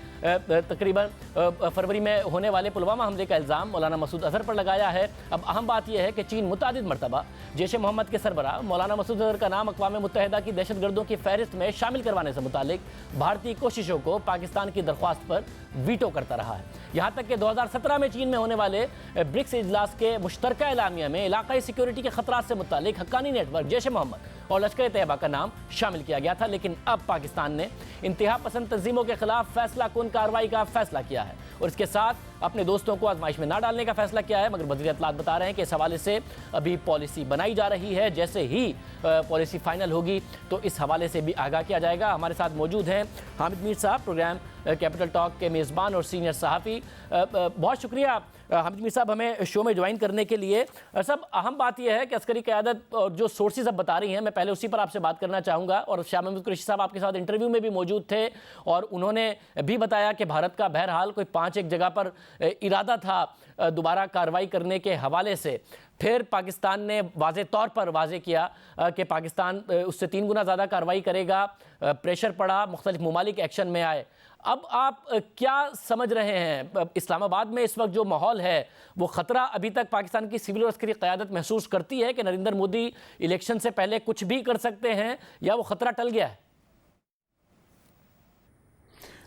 तकरीबन फरवरी में होने वाले पुलवामा हमले का इल्ज़ाम मौलाना मसूद अजहर पर लगाया है। अब अहम बात यह है कि चीन मुतादिद मरतबा जैश-ए मोहम्मद के सरबराह मौलाना मसूद अजहर का नाम अक़वाम मुत्तहिदा की दहशतगर्दों की फहरिस्त में शामिल करवाने से मुतालिक भारतीय कोशिशों को पाकिस्तान की दरख्वास्त पर वीटो करता रहा है। यहाँ तक कि 2017 में चीन में होने वाले ब्रिक्स इजलास के मुश्तरका एलामिया में इलाकाई सिक्योरिटी के खतरात से मुतालिक हक्कानी नेटवर्क जैश-ए मोहम्मद और लश्कर-ए-तैयबा का नाम शामिल किया गया था। लेकिन अब पाकिस्तान ने इंतहा पसंद तंजीमों के खिलाफ फैसला कुन कार्रवाई का फैसला किया है और इसके साथ अपने दोस्तों को आजमाइश में ना डालने का फैसला किया है। मगर वज़ीर इत्तलात बता रहे हैं कि इस हवाले से अभी पॉलिसी बनाई जा रही है। जैसे ही पॉलिसी फाइनल होगी तो इस हवाले से भी आगाह किया जाएगा। हमारे साथ मौजूद हैं हामिद मीर साहब, प्रोग्राम कैपिटल टॉक के मेज़बान और सीनियर सहाफ़ी। बहुत शुक्रिया हामिद मीर साहब हमें शो में ज्वाइन करने के लिए। सब अहम बात यह है कि अस्करी क़यादत और जो सोर्सेज अब बता रही हैं, मैं पहले उसी पर आपसे बात करना चाहूँगा। और शाह महमूद कुरैशी साहब आपके साथ इंटरव्यू में भी मौजूद थे और उन्होंने भी बताया कि भारत का बहरहाल कोई 5 एक जगह पर इरादा था दोबारा कार्रवाई करने के हवाले से। फिर पाकिस्तान ने वाज़े तौर पर वाज़े किया कि पाकिस्तान उससे 3 गुना ज़्यादा कार्रवाई करेगा। प्रेशर पड़ा, मुख्तलिफ ममालिक एक्शन में आए। अब आप क्या समझ रहे हैं, इस्लामाबाद में इस वक्त जो माहौल है वो ख़तरा अभी तक पाकिस्तान की सिविल और अस्करी क़यादत महसूस करती है कि नरेंद्र मोदी इलेक्शन से पहले कुछ भी कर सकते हैं या वो ख़तरा टल गया है?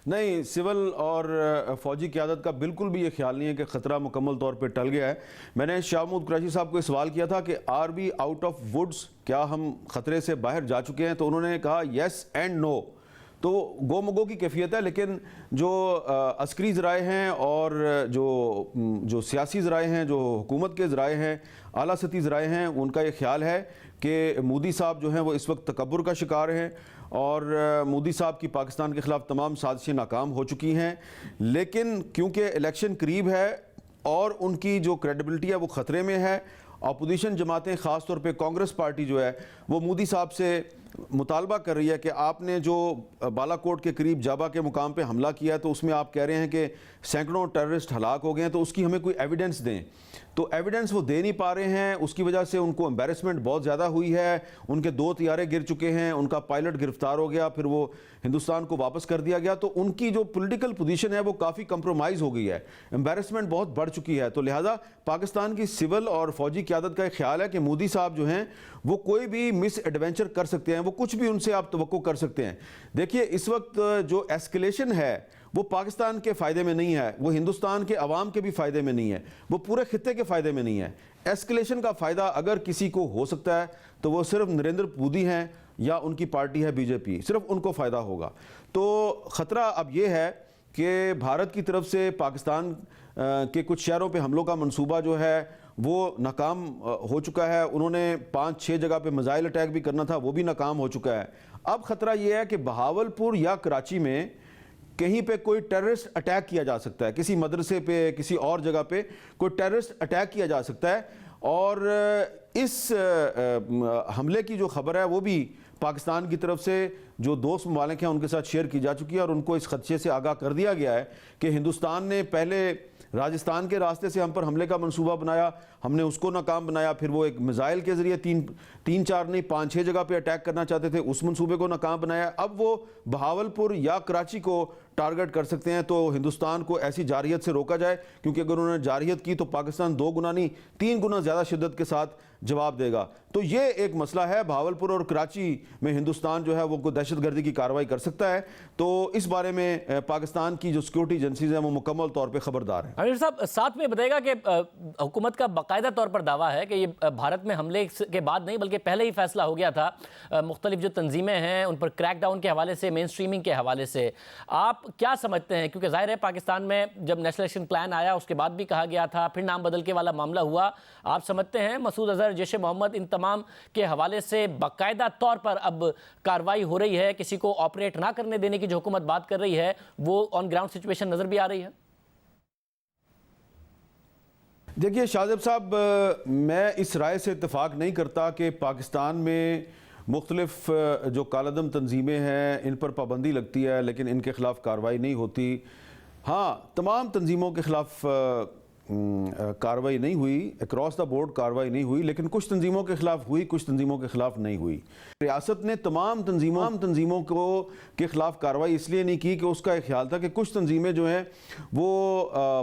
नहीं, सिविल और फ़ौजी क़यादत का बिल्कुल भी ये ख्याल नहीं है कि ख़तरा मुकम्मल तौर पे टल गया है। मैंने शाह महमूद कुरैशी साहब को सवाल किया था कि are we out of woods, क्या हम ख़तरे से बाहर जा चुके हैं, तो उन्होंने कहा येस एंड नो। तो गोमगो की कैफियत है, लेकिन जो अस्करी ज़राए हैं और जो सियासी ज़राए हैं, जो हुकूमत के ज़राए हैं, आला सतही ज़राए हैं, उनका ये ख्याल है कि मोदी साहब जो हैं वो इस वक्त तकब्बुर का शिकार हैं और मोदी साहब की पाकिस्तान के ख़िलाफ़ तमाम साजिशें नाकाम हो चुकी हैं। लेकिन क्योंकि इलेक्शन करीब है और उनकी जो क्रेडिबिलिटी है वो ख़तरे में है, अपोजिशन जमातें ख़ास तौर पे कांग्रेस पार्टी जो है वो मोदी साहब से मुतालबा कर रही है कि आपने जो बालाकोट के करीब जाबा के मुकाम पे हमला किया तो उसमें आप कह रहे हैं कि सैकड़ों टेररिस्ट हलाक हो गए हैं, तो उसकी हमें कोई एविडेंस दें। तो एविडेंस वो दे नहीं पा रहे हैं, उसकी वजह से उनको एम्बेरसमेंट बहुत ज़्यादा हुई है। उनके 2 तैयारे गिर चुके हैं, उनका पायलट गिरफ्तार हो गया, फिर वो हिंदुस्तान को वापस कर दिया गया। तो उनकी जो पॉलिटिकल पोजीशन है वो काफ़ी कंप्रोमाइज़ हो गई है, एम्बेरसमेंट बहुत बढ़ चुकी है। तो लिहाजा पाकिस्तान की सिविल और फौजी क़यादत का एक ख्याल है कि मोदी साहब जो हैं वो कोई भी मिस एडवेंचर कर सकते हैं, वो कुछ भी उनसे आप तवक्को कर सकते हैं। देखिए, इस वक्त जो एस्केलेशन है वो पाकिस्तान के फ़ायदे में नहीं है, वो हिंदुस्तान के अवाम के भी फ़ायदे में नहीं है, वो पूरे खित्ते के फ़ायदे में नहीं है। एस्केलेशन का फ़ायदा अगर किसी को हो सकता है तो वो सिर्फ नरेंद्र मोदी हैं या उनकी पार्टी है बीजेपी, सिर्फ उनको फ़ायदा होगा। तो ख़तरा अब ये है कि भारत की तरफ से पाकिस्तान के कुछ शहरों पे हमलों का मंसूबा जो है वो नाकाम हो चुका है। उन्होंने 5-6 जगह पे मिसाइल अटैक भी करना था, वो भी नाकाम हो चुका है। अब ख़तरा ये है कि बहावलपुर या कराची में कहीं पे कोई टेररिस्ट अटैक किया जा सकता है, किसी मदरसे पे, किसी और जगह पे कोई टेररिस्ट अटैक किया जा सकता है। और इस हमले की जो खबर है वो भी पाकिस्तान की तरफ से जो दोस्त ममालिक हैं उनके साथ शेयर की जा चुकी है और उनको इस खदशे से आगाह कर दिया गया है कि हिंदुस्तान ने पहले राजस्थान के रास्ते से हम पर हमले का मंसूबा बनाया, हमने उसको नाकाम बनाया, फिर वो एक मिसाइल के ज़रिए 3-4 नहीं 5-6 जगह पे अटैक करना चाहते थे, उस मंसूबे को नाकाम बनाया। अब वो बहावलपुर या कराची को टारगेट कर सकते हैं तो हिंदुस्तान को ऐसी जारहियत से रोका जाए, क्योंकि अगर उन्होंने जारहियत की तो पाकिस्तान 2 गुना नहीं 3 गुना ज़्यादा शिद्दत के साथ जवाब देगा। तो ये एक मसला है, बहावलपुर और कराची में हिंदुस्तान जो है वो कोई दहशतगर्दी की कार्रवाई कर सकता है। तो इस बारे में पाकिस्तान की जो सिक्योरिटी एजेंसीज हैं वो मुकम्मल तौर पर खबरदार हैं। आमिर साहब, साथ में बताएगा कि हुकूमत का बाकायदा तौर पर दावा है कि ये भारत में हमले के बाद नहीं बल्कि पहले ही फैसला हो गया था। मुख्तलिफ जो तंजीमें हैं उन पर क्रैकडाउन के हवाले से, मेन स्ट्रीमिंग के हवाले से आप क्या समझते हैं? क्योंकि जाहिर है पाकिस्तान में जब नेशनल एक्शन प्लान आया उसके बाद भी कहा गया था, फिर नाम बदल के वाला मामला हुआ। आप समझते हैं मसूद अजहर, जैश मोहम्मद, इन तमाम के हवाले से बाकायदा तौर पर अब कार्रवाई हो रही है, किसी को ऑपरेट ना करने देने की जो हुकूमत बात कर रही है वो ऑन ग्राउंड सिचुएशन नजर भी आ रही है? देखिए शाहजेब साहब, मैं इस राय से इत्तेफाक नहीं करता कि पाकिस्तान में मुख्तलिफ जो कालादम तंजीमें हैं इन पर पाबंदी लगती है लेकिन इनके ख़िलाफ़ कार्रवाई नहीं होती। हाँ, तमाम तंजीमों के ख़िलाफ़ कार्रवाई नहीं हुई, अक्रॉस द बोर्ड कार्रवाई नहीं हुई, लेकिन कुछ तंजीमों के ख़िलाफ़ हुई, कुछ तंजीमों के ख़िलाफ़ नहीं हुई। रियासत ने तमाम तंजीमों को के ख़िलाफ़ कार्रवाई इसलिए नहीं की कि उसका एक ख्याल था कि कुछ तंजीमें जो हैं वो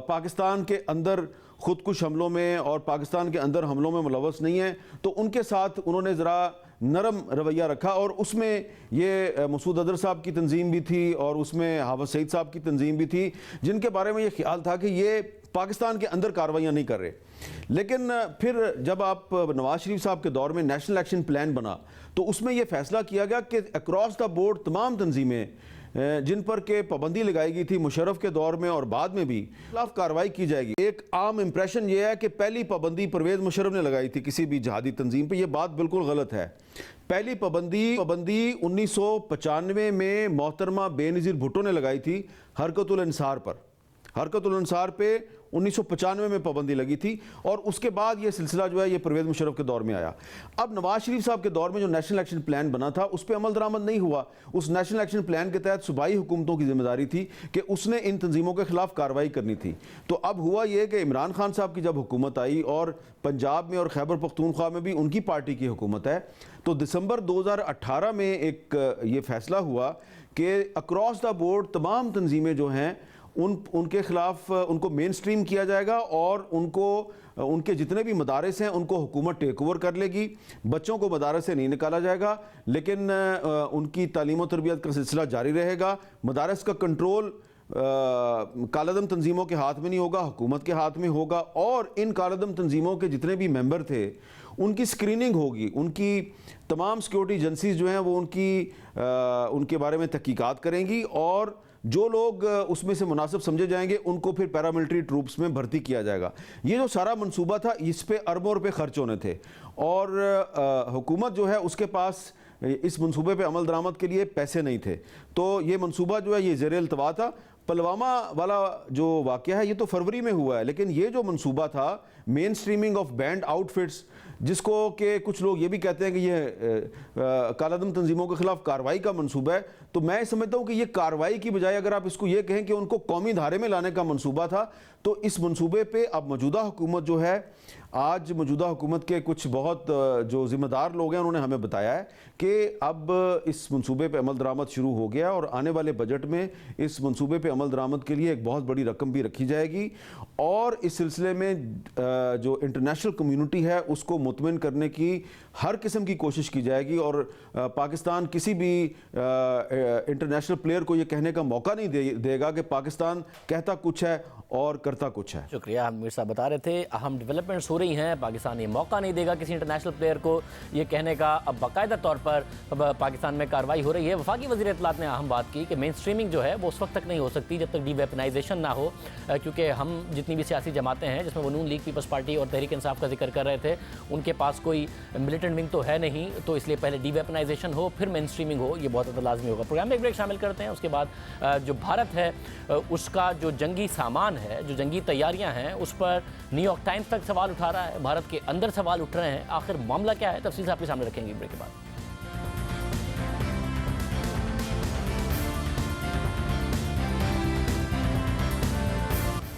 पाकिस्तान के अंदर खुदकुश हमलों में और पाकिस्तान के अंदर हमलों में मुलव्वस नहीं है, तो उनके साथ उन्होंने ज़रा नरम रवैया रखा। और उसमें ये मसूद अजहर साहब की तंजीम भी थी और उसमें हाफिज सईद साहब की तंजीम भी थी, जिनके बारे में ये ख्याल था कि ये पाकिस्तान के अंदर कार्रवाइयाँ नहीं कर रहे। लेकिन फिर जब आप नवाज शरीफ साहब के दौर में नेशनल एक्शन प्लान बना तो उसमें यह फैसला किया गया कि अक्रॉस द बोर्ड तमाम तंजीमें जिन पर के पाबंदी लगाई गई थी मुशर्रफ के दौर में और बाद में भी, खिलाफ कार्रवाई की जाएगी। एक आम इंप्रेशन ये है कि पहली पाबंदी परवेज़ मुशर्रफ ने लगाई थी किसी भी जिहादी तंजीम पे, ये बात बिल्कुल गलत है। पहली पाबंदी 1995 में मोहतरमा बेनज़ीर भुट्टो ने लगाई थी हरकतुल इंसार पर। हरकतुल इंसार पे 1995 में पाबंदी लगी थी और उसके बाद ये सिलसिला जो है ये परवेज़ मुशर्रफ के दौर में आया। अब नवाज शरीफ साहब के दौर में जो नेशनल एक्शन प्लान बना था उस पर अमल दरामद नहीं हुआ। उस नेशनल एक्शन प्लान के तहत सूबाई हुकूमतों की जिम्मेदारी थी कि उसने इन तंजीमों के खिलाफ कार्रवाई करनी थी। तो अब हुआ ये कि इमरान खान साहब की जब हुकूमत आई और पंजाब में और खैबर पख्तूनख्वा में भी उनकी पार्टी की हुकूमत है, तो दिसंबर 2018 में एक ये फैसला हुआ कि अक्रॉस द बोर्ड तमाम तंजीमें जो हैं उनके खिलाफ उनको मेन स्ट्रीम किया जाएगा और उनको उनके जितने भी मदारस हैं उनको हुकूमत टेक ओवर कर लेगी। बच्चों को मदारस से नहीं निकाला जाएगा लेकिन उनकी तालीम और तरबियत का सिलसिला जारी रहेगा। मदारस का कंट्रोल कालादम तंजीमों के हाथ में नहीं होगा, हुकूमत के हाथ में होगा। और इन कालादम तंजीमों के जितने भी मेंबर थे उनकी स्क्रीनिंग होगी, उनकी तमाम सिक्योरिटी एजेंसीज जो हैं वो उनके बारे में तहकीकात करेंगी और जो लोग उसमें से मुनासिब समझे जाएंगे उनको फिर पैरामिलिट्री ट्रूप्स में भर्ती किया जाएगा। ये जो सारा मंसूबा था इस पे अरबों रुपए खर्च होने थे और हुकूमत जो है उसके पास इस मंसूबे पे अमल दरामद के लिए पैसे नहीं थे। तो ये मंसूबा जो है ये ज़ेर इल्तवा था। पुलवामा वाला जो वाक़या है ये तो फरवरी में हुआ है, लेकिन ये जो मंसूबा था main streaming of band outfits, जिसको कि कुछ लोग ये भी कहते हैं कि ये कालादम तंजीमों के खिलाफ कार्रवाई का मंसूबा है, तो मैं समझता हूँ कि ये कार्रवाई की बजाय अगर आप इसको ये कहें कि उनको कौमी धारे में लाने का मंसूबा था, तो इस मंसूबे पे अब मौजूदा हुकूमत जो है, आज मौजूदा हुकूमत के कुछ बहुत जो ज़िम्मेदार लोग हैं उन्होंने हमें बताया है कि अब इस मंसूबे पे अमल दरामद शुरू हो गया और आने वाले बजट में इस मंसूबे पे अमल दरामद के लिए एक बहुत बड़ी रकम भी रखी जाएगी और इस सिलसिले में जो इंटरनेशनल कम्युनिटी है उसको मुतमिन करने की हर किस्म की कोशिश की जाएगी और पाकिस्तान किसी भी इंटरनेशनल प्लेयर को ये कहने का मौका नहीं देगा कि पाकिस्तान कहता कुछ है और करता कुछ है। शुक्रिया। मीर साहब बता रहे थे अहम डेवलपमेंट्स हो रही हैं, पाकिस्तान ये मौका नहीं देगा किसी इंटरनेशनल प्लेयर को ये कहने का। अब बाकायदा तौर पर पाकिस्तान में कार्रवाई हो रही है। वफाकी वज़ीर इत्तलात ने अहम बात की कि मेन स्ट्रीमिंग जो है वो उस वक्त तक नहीं हो सकती जब तक डीवेपनाइजेशन ना हो, क्योंकि हम जितनी भी सियासी जमातें हैं जिसमें वो नून लीग, पीपल्स पार्टी और तहरीक इंसाफ का जिक्र कर रहे थे, उनके पास कोई मिलिटेंट विंग तो है नहीं, तो इसलिए पहले डीवेपनाइजेशन हो फिर मेन स्ट्रीमिंग हो, ये बहुत ज़्यादा लाजमी होगा। प्रोग्राम में एक ब्रेक शामिल करते हैं, उसके बाद जो भारत है उसका जो जंगी सामान है, जो जंगी तैयारियां हैं, उस पर न्यूयॉर्क टाइम्स तक सवाल उठा रहा है, भारत के अंदर सवाल उठ रहे हैं। आखिर मामला क्या है, तफसील से आपके सामने रखेंगे ब्रेक के बाद।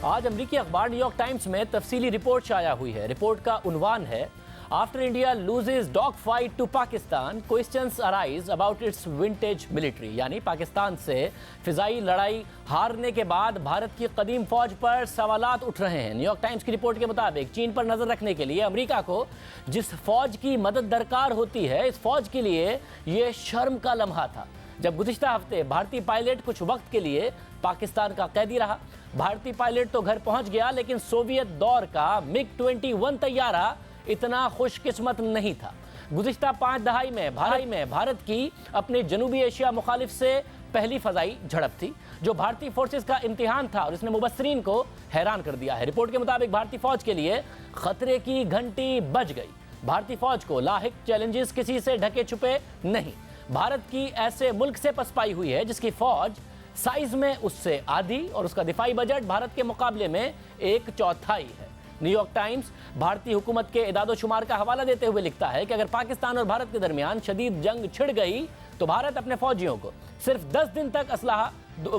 आज अमेरिकी अखबार न्यूयॉर्क टाइम्स में तफसीली रिपोर्ट शाया हुई है। रिपोर्ट का उन्वान है after India loses dog fight to Pakistan, questions arise about its vintage military. यानी पाकिस्तान से फिजाई लड़ाई हारने के बाद भारत की कदीम फौज पर सवालात उठ रहे हैं। न्यूयॉर्क टाइम्स की रिपोर्ट के मुताबिक चीन पर नजर रखने के लिए अमेरिका को जिस फौज की मदद दरकार होती है, इस फौज के लिए ये शर्म का लम्हा था जब गुज़िश्ता हफ्ते भारतीय पायलट कुछ वक्त के लिए पाकिस्तान का कैदी रहा। भारतीय पायलट तो घर पहुंच गया, लेकिन सोवियत दौर का MiG-21 तैयारा इतना खुशकिस्मत नहीं था। गुज़िश्ता 5 दहाई में भारत की अपने जनूबी एशिया मुखालिफ से पहली फजाई झड़प थी, जो भारतीय फोर्सेस का इम्तिहान था और इसने मुबस्सरीन को हैरान कर दिया है। रिपोर्ट के मुताबिक भारतीय फौज के लिए खतरे की घंटी बज गई। भारतीय फौज को लाहिक चैलेंजेस किसी से ढके छुपे नहीं। भारत की ऐसे मुल्क से पसपाई हुई है जिसकी फौज साइज में उससे आधी और उसका दिफाई बजट भारत के मुकाबले में 1/4 है। न्यूयॉर्क टाइम्स भारतीय हुकूमत के इदादो शुमार का हवाला देते हुए लिखता है कि अगर पाकिस्तान और भारत के दरमियान शदीद जंग छिड़ गई तो भारत अपने फौजियों को सिर्फ 10 दिन तक असलाहा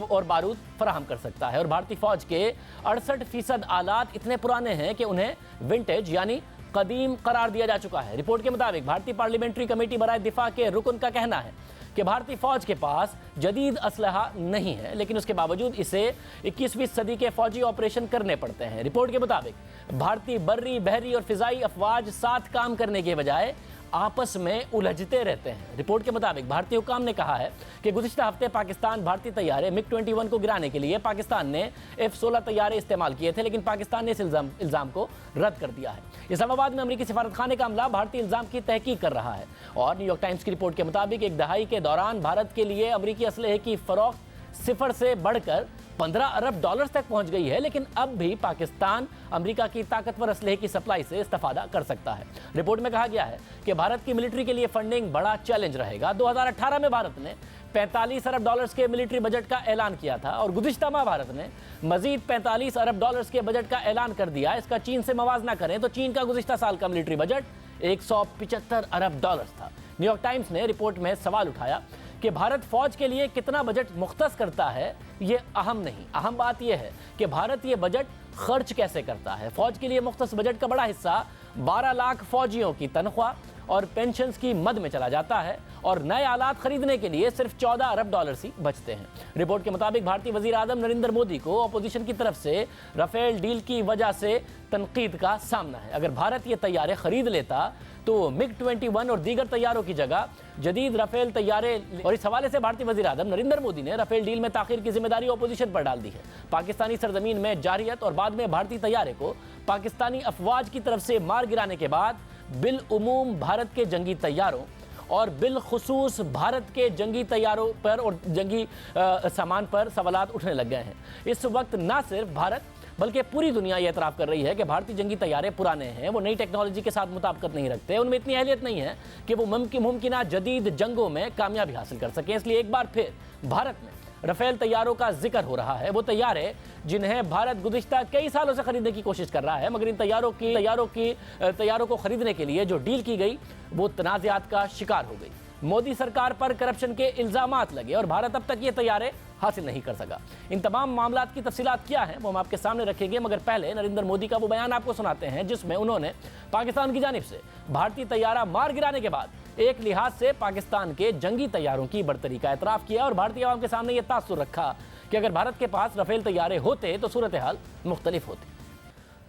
और बारूद फराहम कर सकता है। और भारतीय फौज के 68% आलात इतने पुराने हैं कि उन्हें विंटेज यानी कदीम करार दिया जा चुका है। रिपोर्ट के मुताबिक भारतीय पार्लियामेंट्री कमेटी बराए दिफा के रुकन का कहना है कि भारतीय फौज के पास जदीद असलहा नहीं है, लेकिन उसके बावजूद इसे 21वीं सदी के फौजी ऑपरेशन करने पड़ते हैं। रिपोर्ट के मुताबिक भारतीय बर्री, बहरी और फिजाई अफवाज साथ काम करने के बजाय आपस में उलझते रहते हैं। रिपोर्ट के मुताबिक भारतीय हुकाम ने कहा है कि गुज़िश्ता हफ्ते पाकिस्तान भारतीय तैयारे MiG-21 को गिराने के लिए पाकिस्तान ने F-16 तैयारे इस्तेमाल किए थे, लेकिन पाकिस्तान ने इस इल्ज़ाम को रद्द कर दिया है। इस्लामाबाद में अमेरिकी सिफारतखाने का अमला भारतीय इल्ज़ाम की तहकीक कर रहा है। और न्यूयॉर्क टाइम्स की रिपोर्ट के मुताबिक एक दहाई के दौरान भारत के लिए अमेरिकी असलहे की फरोख्त सिफर से बढ़कर 15 अरब डॉलर तक पहुंच गई है, लेकिन अब भी पाकिस्तान अमेरिका की ताकतवर असलहे की सप्लाई से इस्तेफादा कर सकता है। रिपोर्ट में कहा गया है कि भारत की मिलिट्री के लिए फंडिंग बड़ा चैलेंज रहेगा। 2018 में भारत ने 45 अरब डॉलर्स के मिलिट्री बजट का ऐलान किया था और गुज़िश्ता माह भारत ने मजीद 45 अरब डॉलर्स के बजट का ऐलान कर दिया। इसका चीन से मवाजना करें तो चीन का गुज़िश्ता साल का मिलिट्री बजट 175 अरब डॉलर्स था। न्यूयॉर्क टाइम्स ने रिपोर्ट में सवाल उठाया कि भारत फौज के लिए कितना बजट मुख्तस करता है, ये अहम नहीं, अहम बात यह है कि भारत ये बजट खर्च कैसे करता है। फौज के लिए मुख्तस बजट का बड़ा हिस्सा 12 लाख फौजियों की तनख्वाह और पेंशन्स की मद में चला जाता है और नए आलात खरीदने के लिए सिर्फ 14 अरब डॉलर ही बचते हैं। रिपोर्ट के मुताबिक भारतीय वजीर आजम नरेंद्र मोदी को अपोजिशन की तरफ से राफेल डील की वजह से तनकीद का सामना है। अगर भारत ये तैयारे खरीद लेता तो MiG-21 और दीगर तैयारों की जगह जदीद राफेल तैयारे, और इस हवाले से भारतीय वजीर आजम नरेंद्र मोदी ने राफेल डील में ताखीर की जिम्मेदारी अपोजिशन पर डाल दी है। पाकिस्तानी सरजमीन में जारियत और बाद में भारतीय तैयारे को पाकिस्तानी अफवाज की तरफ से मार गिराने के बाद बिल उमूम भारत के जंगी तैयारों और बिलखुसूस भारत के जंगी तैयारों पर और जंगी सामान पर सवालात उठने लग गए हैं। इस वक्त न सिर्फ भारत बल्कि पूरी दुनिया ये एतराफ़ कर रही है कि भारतीय जंगी तैयारे पुराने हैं, वो नई टेक्नोलॉजी के साथ मुताबिकत नहीं रखते, उनमें इतनी अहलियत नहीं है कि वो मुमकिन जदीद जंगों में कामयाबी हासिल कर सकें। इसलिए एक बार फिर भारत में राफेल तैयारों का जिक्र हो रहा है। वो तैयारे जिन्हें भारत गुज़िश्ता कई सालों से खरीदने की कोशिश कर रहा है, मगर इन तैयारों को खरीदने के लिए जो डील की गई वो तनाज़ात का शिकार हो गई। मोदी सरकार पर करप्शन के इल्जामात लगे और भारत अब तक ये तैयारे हासिल नहीं कर सका। इन तमाम मामलात की तफसीलात क्या हैं वो हम आपके सामने रखेंगे, मगर पहले नरेंद्र मोदी का वो बयान आपको सुनाते हैं जिसमें उन्होंने पाकिस्तान की जानिब से भारतीय तैयारा मार गिराने के बाद एक लिहाज से पाकिस्तान के जंगी तैयारों की बरतरी का एतराफ़ किया और भारतीय आवाम के सामने ये तासुर रखा कि अगर भारत के पास राफेल तैयारे होते तो सूरत हाल मुख्तलिफ होती।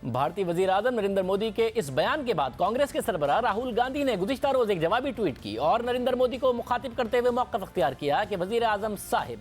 भारतीय वजीर आजम नरेंद्र मोदी के इस बयान के बाद कांग्रेस के सरबराह राहुल गांधी ने गुज़िश्ता रोज एक जवाबी ट्वीट की और नरेंद्र मोदी को मुखातिब करते हुए मौक़िफ़ अख्तियार किया कि वजीर आजम साहिब,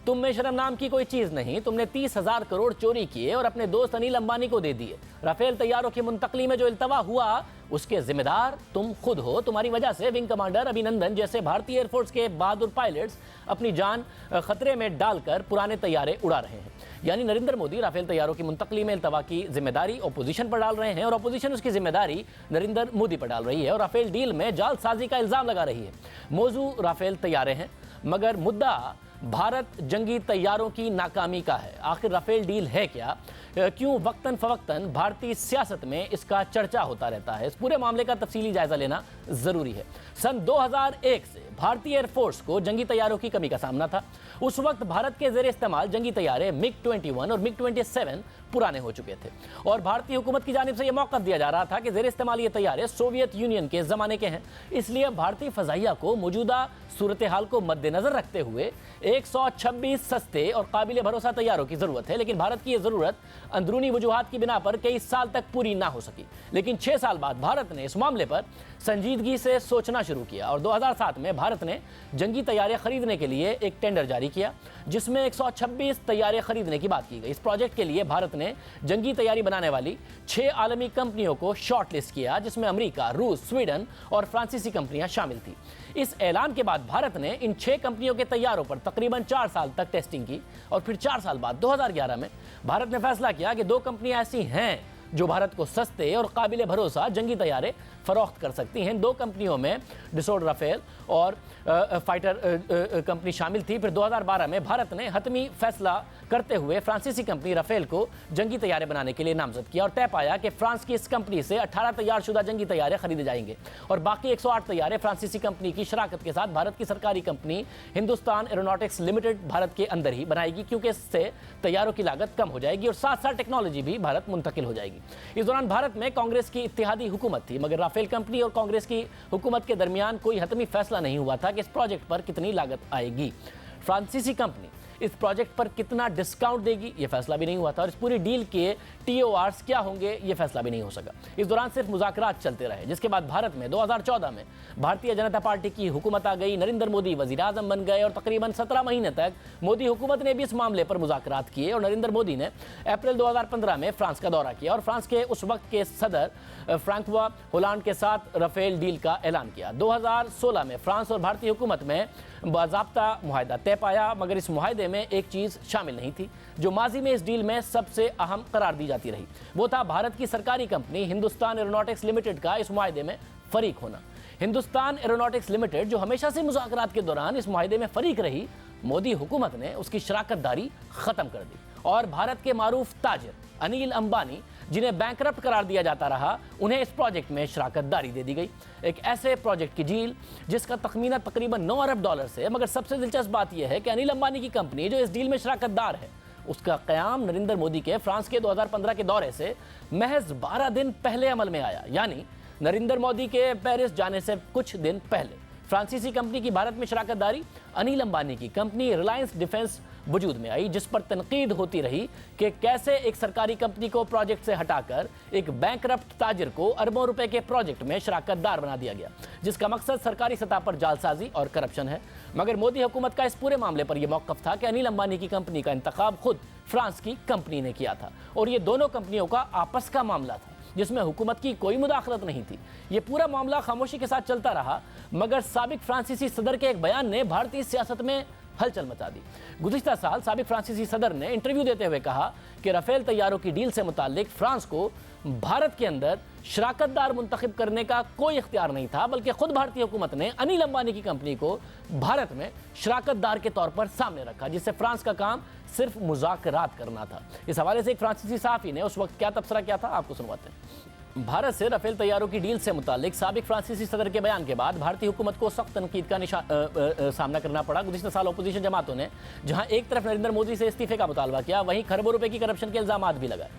तुम में शर्म नाम की कोई चीज नहीं। तुमने 30,000 करोड़ चोरी किए और अपने दोस्त अनिल अंबानी को दे दिए। राफेल तैयारों की मुंतकली में जो इल्तवा हुआ उसके जिम्मेदार तुम खुद हो। तुम्हारी वजह से विंग कमांडर अभिनंदन जैसे भारतीय एयरफोर्स के बहादुर पायलट्स अपनी जान खतरे में डालकर पुराने तैयारे उड़ा रहे हैं। यानी नरेंद्र मोदी राफेल तैयारों की मुंतकली में इल्तवा की जिम्मेदारी अपोजिशन पर डाल रहे हैं और अपोजिशन उसकी जिम्मेदारी नरेंद्र मोदी पर डाल रही है और राफेल डील में जालसाजी का इल्जाम लगा रही है। मौजू राफेल तैयारे हैं मगर मुद्दा भारत जंगी तैयारों की नाकामी का है। आखिर राफेल डील है क्या? क्यों वक्तन फवक्तन भारतीय सियासत में इसका चर्चा होता रहता है? इस पूरे मामले का तफसीली जायजा लेना जरूरी है। सन 2001 से भारतीय एयरफोर्स को जंगी तैयारों की कमी का सामना था। उस वक्त भारत के जेर इस्तेमाल जंगी तैयारे MiG-21 और MiG-27 पुराने हो चुके थे और भारतीय हुकूमत की जानिब से यह मौक़िफ़ दिया जा रहा था कि जेर इस्तेमाल ये तैयारे सोवियत यूनियन के ज़माने के हैं। इसलिए भारतीय फ़ज़ाइया को मौजूदा सूरत हाल को मद्देनज़र रखते हुए 126 सस्ते और काबिल भरोसा तैयारों की ज़रूरत है। लेकिन भारत की यह ज़रूरत अंदरूनी वजूहात की बिना पर कई साल तक पूरी ना हो सकी। लेकिन 6 साल बाद भारत ने इस मामले पर संजीदगी से सोचना शुरू किया और 2007 में भारत ने जंगी तैयारे खरीदने के लिए एक टेंडर जारी किया जिसमें 126 तैयारे खरीदने की बात की गई। इस प्रोजेक्ट के लिए भारत ने जंगी तैयारी बनाने वाली 6 आलमी कंपनियों को शॉर्टलिस्ट किया जिसमें अमेरिका, रूस, स्वीडन और फ्रांसीसी कंपनियां शामिल थी। इस ऐलान के बाद भारत ने इन 6 कंपनियों के तैयारों पर तकरीबन 4 साल तक टेस्टिंग की और फिर 4 साल बाद 2011 में भारत ने फैसला किया कि 2 कंपनियां ऐसी हैं जो भारत को सस्ते और काबिल भरोसा जंगी तैयारे फरोख्त कर सकती हैं। 2 कंपनियों में डिसोड राफेल और फाइटर कंपनी शामिल थी। फिर 2012 में भारत ने हतमी फैसला करते हुए फ्रांसीसी कंपनी राफेल को जंगी तैयारे बनाने के लिए नामजद किया और तय पाया कि फ्रांस की इस कंपनी से 18 तैयारशुदा जंगी तैयारे खरीदे जाएंगे और बाकी 108 तैयारे फ्रांसीसी कंपनी की शराकत के साथ भारत की सरकारी company Hindustan aeronautics limited Bharat के अंदर ही बनाएगी क्योंकि इससे तैयारों की लागत कम हो जाएगी और साथ साथ टेक्नोलॉजी भी भारत मुंतकिल हो जाएगी। इस दौरान भारत में कांग्रेस की इत्तेहादी हुकूमत थी मगर राफेल कंपनी और कांग्रेस की हुकूमत के दरमियान कोई हतमी फैसला नहीं हुआ था कि इस प्रोजेक्ट पर कितनी लागत आएगी। फ्रांसीसी कंपनी इस प्रोजेक्ट पर कितना डिस्काउंट देगी ये फैसला भी नहीं हुआ था और इस पूरी डील के TORs क्या होंगे ये फैसला भी नहीं हो सका। इस दौरान सिर्फ मुज़ाकरात चलते रहे जिसके बाद भारत में 2014 में भारतीय जनता पार्टी की हुकूमत आ गई। नरेंद्र मोदी वज़ीर आज़म बन गए और तकरीबन 17 महीने तक मोदी हुकूमत ने भी इस मामले पर मुज़ाकरात किए और नरेंद्र मोदी ने अप्रैल 2015 में फ्रांस का दौरा किया और फ्रांस के उस वक्त के सदर फ्रांकवा होलांड के साथ राफेल डील का ऐलान किया। 2016 में फ्रांस और भारतीय हुकूमत में बाज़ाब्ता मुआहदा तय पाया मगर इस मुआहदे में एक चीज़ शामिल नहीं थी जो माजी में इस डील में सबसे अहम करार दी जाती रही। वो था भारत की सरकारी कंपनी हिंदुस्तान एरोनॉटिक्स लिमिटेड का इस मुआहदे में फरीक होना। हिंदुस्तान एरोनॉटिक्स लिमिटेड जो हमेशा से मुज़ाकरात के दौरान इस मुआहदे में फरीक रही, मोदी हुकूमत ने उसकी शराकतदारी ख़त्म कर दी और भारत के मारूफ ताजिर अनिल अंबानी जिन्हें बैंकरप्ट करार दिया जाता रहा उन्हें इस प्रोजेक्ट में शराकतदारी दे दी गई। एक ऐसे प्रोजेक्ट की डील जिसका तखमीना तकरीबन 9 अरब डॉलर से, मगर सबसे दिलचस्प बात यह है कि अनिल अंबानी की कंपनी जो इस डील में शराकतदार है उसका क़याम नरेंद्र मोदी के फ्रांस के 2015 के दौरे से महज 12 दिन पहले अमल में आया। यानी नरेंद्र मोदी के पेरिस जाने से कुछ दिन पहले फ्रांसीसी कंपनी की भारत में शराकतदारी अनिल अंबानी की कंपनी रिलायंस डिफेंस वजूद में आई जिस पर तनकीद होती रही कि कैसे एक सरकारी कंपनी को प्रोजेक्ट से हटाकर एक बैंकरप्ट ताजिर को अरबों रुपए के प्रोजेक्ट में शराकतदार बना दिया गया जिसका मकसद सरकारी सतह पर जालसाजी और करप्शन है। मगर मोदी हुकूमत का इस पूरे मामले पर यह मौक़िफ़ था कि अनिल अंबानी की कंपनी का इंतखाब खुद फ्रांस की कंपनी ने किया था और ये दोनों कंपनियों का आपस का मामला था जिसमें हुकूमत की कोई मुदाखलत नहीं थी। ये पूरा मामला खामोशी के साथ चलता रहा मगर साबिक फ्रांसीसी सदर के एक बयान ने भारतीय सियासत में हलचल मचा दी। गुज़िश्ता साल साबिक फ्रांसीसी सदर ने इंटरव्यू देते हुए कहा कि राफेल तैयारों की डील से मुताल्लिक फ्रांस को भारत के अंदर शराकतदार मुंतखब करने का कोई इख्तियार नहीं था बल्कि खुद भारतीय हुकूमत ने अनिल अंबानी की कंपनी को भारत में शराकतदार के तौर पर सामने रखा जिससे फ्रांस का काम सिर्फ मुज़ाकरात करना था। इस हवाले से एक फ्रांसीसी सहाफ़ी ने उस वक्त क्या तबसरा किया था आपको सुनवाते हैं। भारत से राफेल तैयारों की डील से मुताल्लिक साबिक फ्रांसीसी सदर के बयान के बाद भारतीय हुकूमत को सख्त तनकीद का सामना करना पड़ा। गुज़िश्ता साल अपोजिशन जमातों ने जहां एक तरफ नरेंद्र मोदी से इस्तीफे का मुतालबा किया वहीं खरबों रुपए की करप्शन के इल्जामात भी लगाए।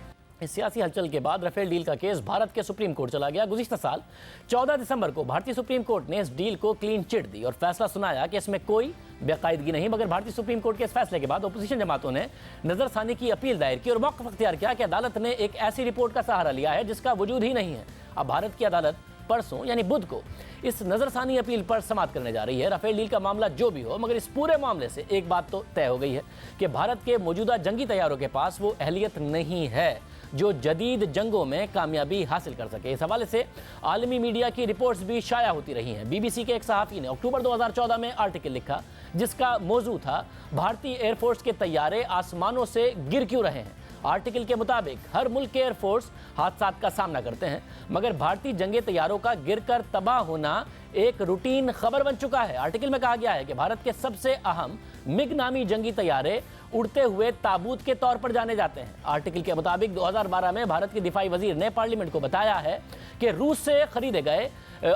इस सियासी हलचल के बाद राफेल डील का केस भारत के सुप्रीम कोर्ट चला गया। गुज़िश्ता साल 14 दिसंबर को भारतीय सुप्रीम कोर्ट ने इस डील को क्लीन चिट दी और फैसला सुनाया कि इसमें कोई बेकायदगी नहीं। मगर भारतीय सुप्रीम कोर्ट के इस फैसले के बाद अपोजिशन जमातों ने नजरसानी की अपील दायर की और मौक़िफ़ अख्तियार किया कि अदालत ने एक ऐसी रिपोर्ट का सहारा लिया है जिसका वजूद ही नहीं है। अब भारत की अदालत परसों यानी बुध को इस नजरसानी अपील पर समाअत करने जा रही है। राफेल डील का मामला जो भी हो, मगर इस पूरे मामले से एक बात तो तय हो गई है कि भारत के मौजूदा जंगी तैयारों के पास वो अहलियत नहीं है जो जदीद जंगों में कामयाबी हासिल कर सके। इस हवाले से आलमी मीडिया की रिपोर्ट्स भी शाया होती रही हैं। बीबीसी के एक सहाफ़ी ने अक्टूबर 2014 में आर्टिकल लिखा जिसका मौजू था भारतीय एयरफोर्स के तैयारे आसमानों से गिर क्यों रहे हैं। आर्टिकल के मुताबिक हर मुल्क के एयरफोर्स हादसात का सामना करते हैं, मगर भारतीय जंगी तैयारों का गिरकर तबाह होना एक रूटीन खबर बन चुका है। आर्टिकल में कहा गया है कि भारत के सबसे अहम मिग नामी जंगी तैयारे उड़ते हुए ताबूत के तौर पर जाने जाते हैं। आर्टिकल के मुताबिक 2012 में भारत के दिफाई वजीर ने पार्लियामेंट को बताया है कि रूस से खरीदे गए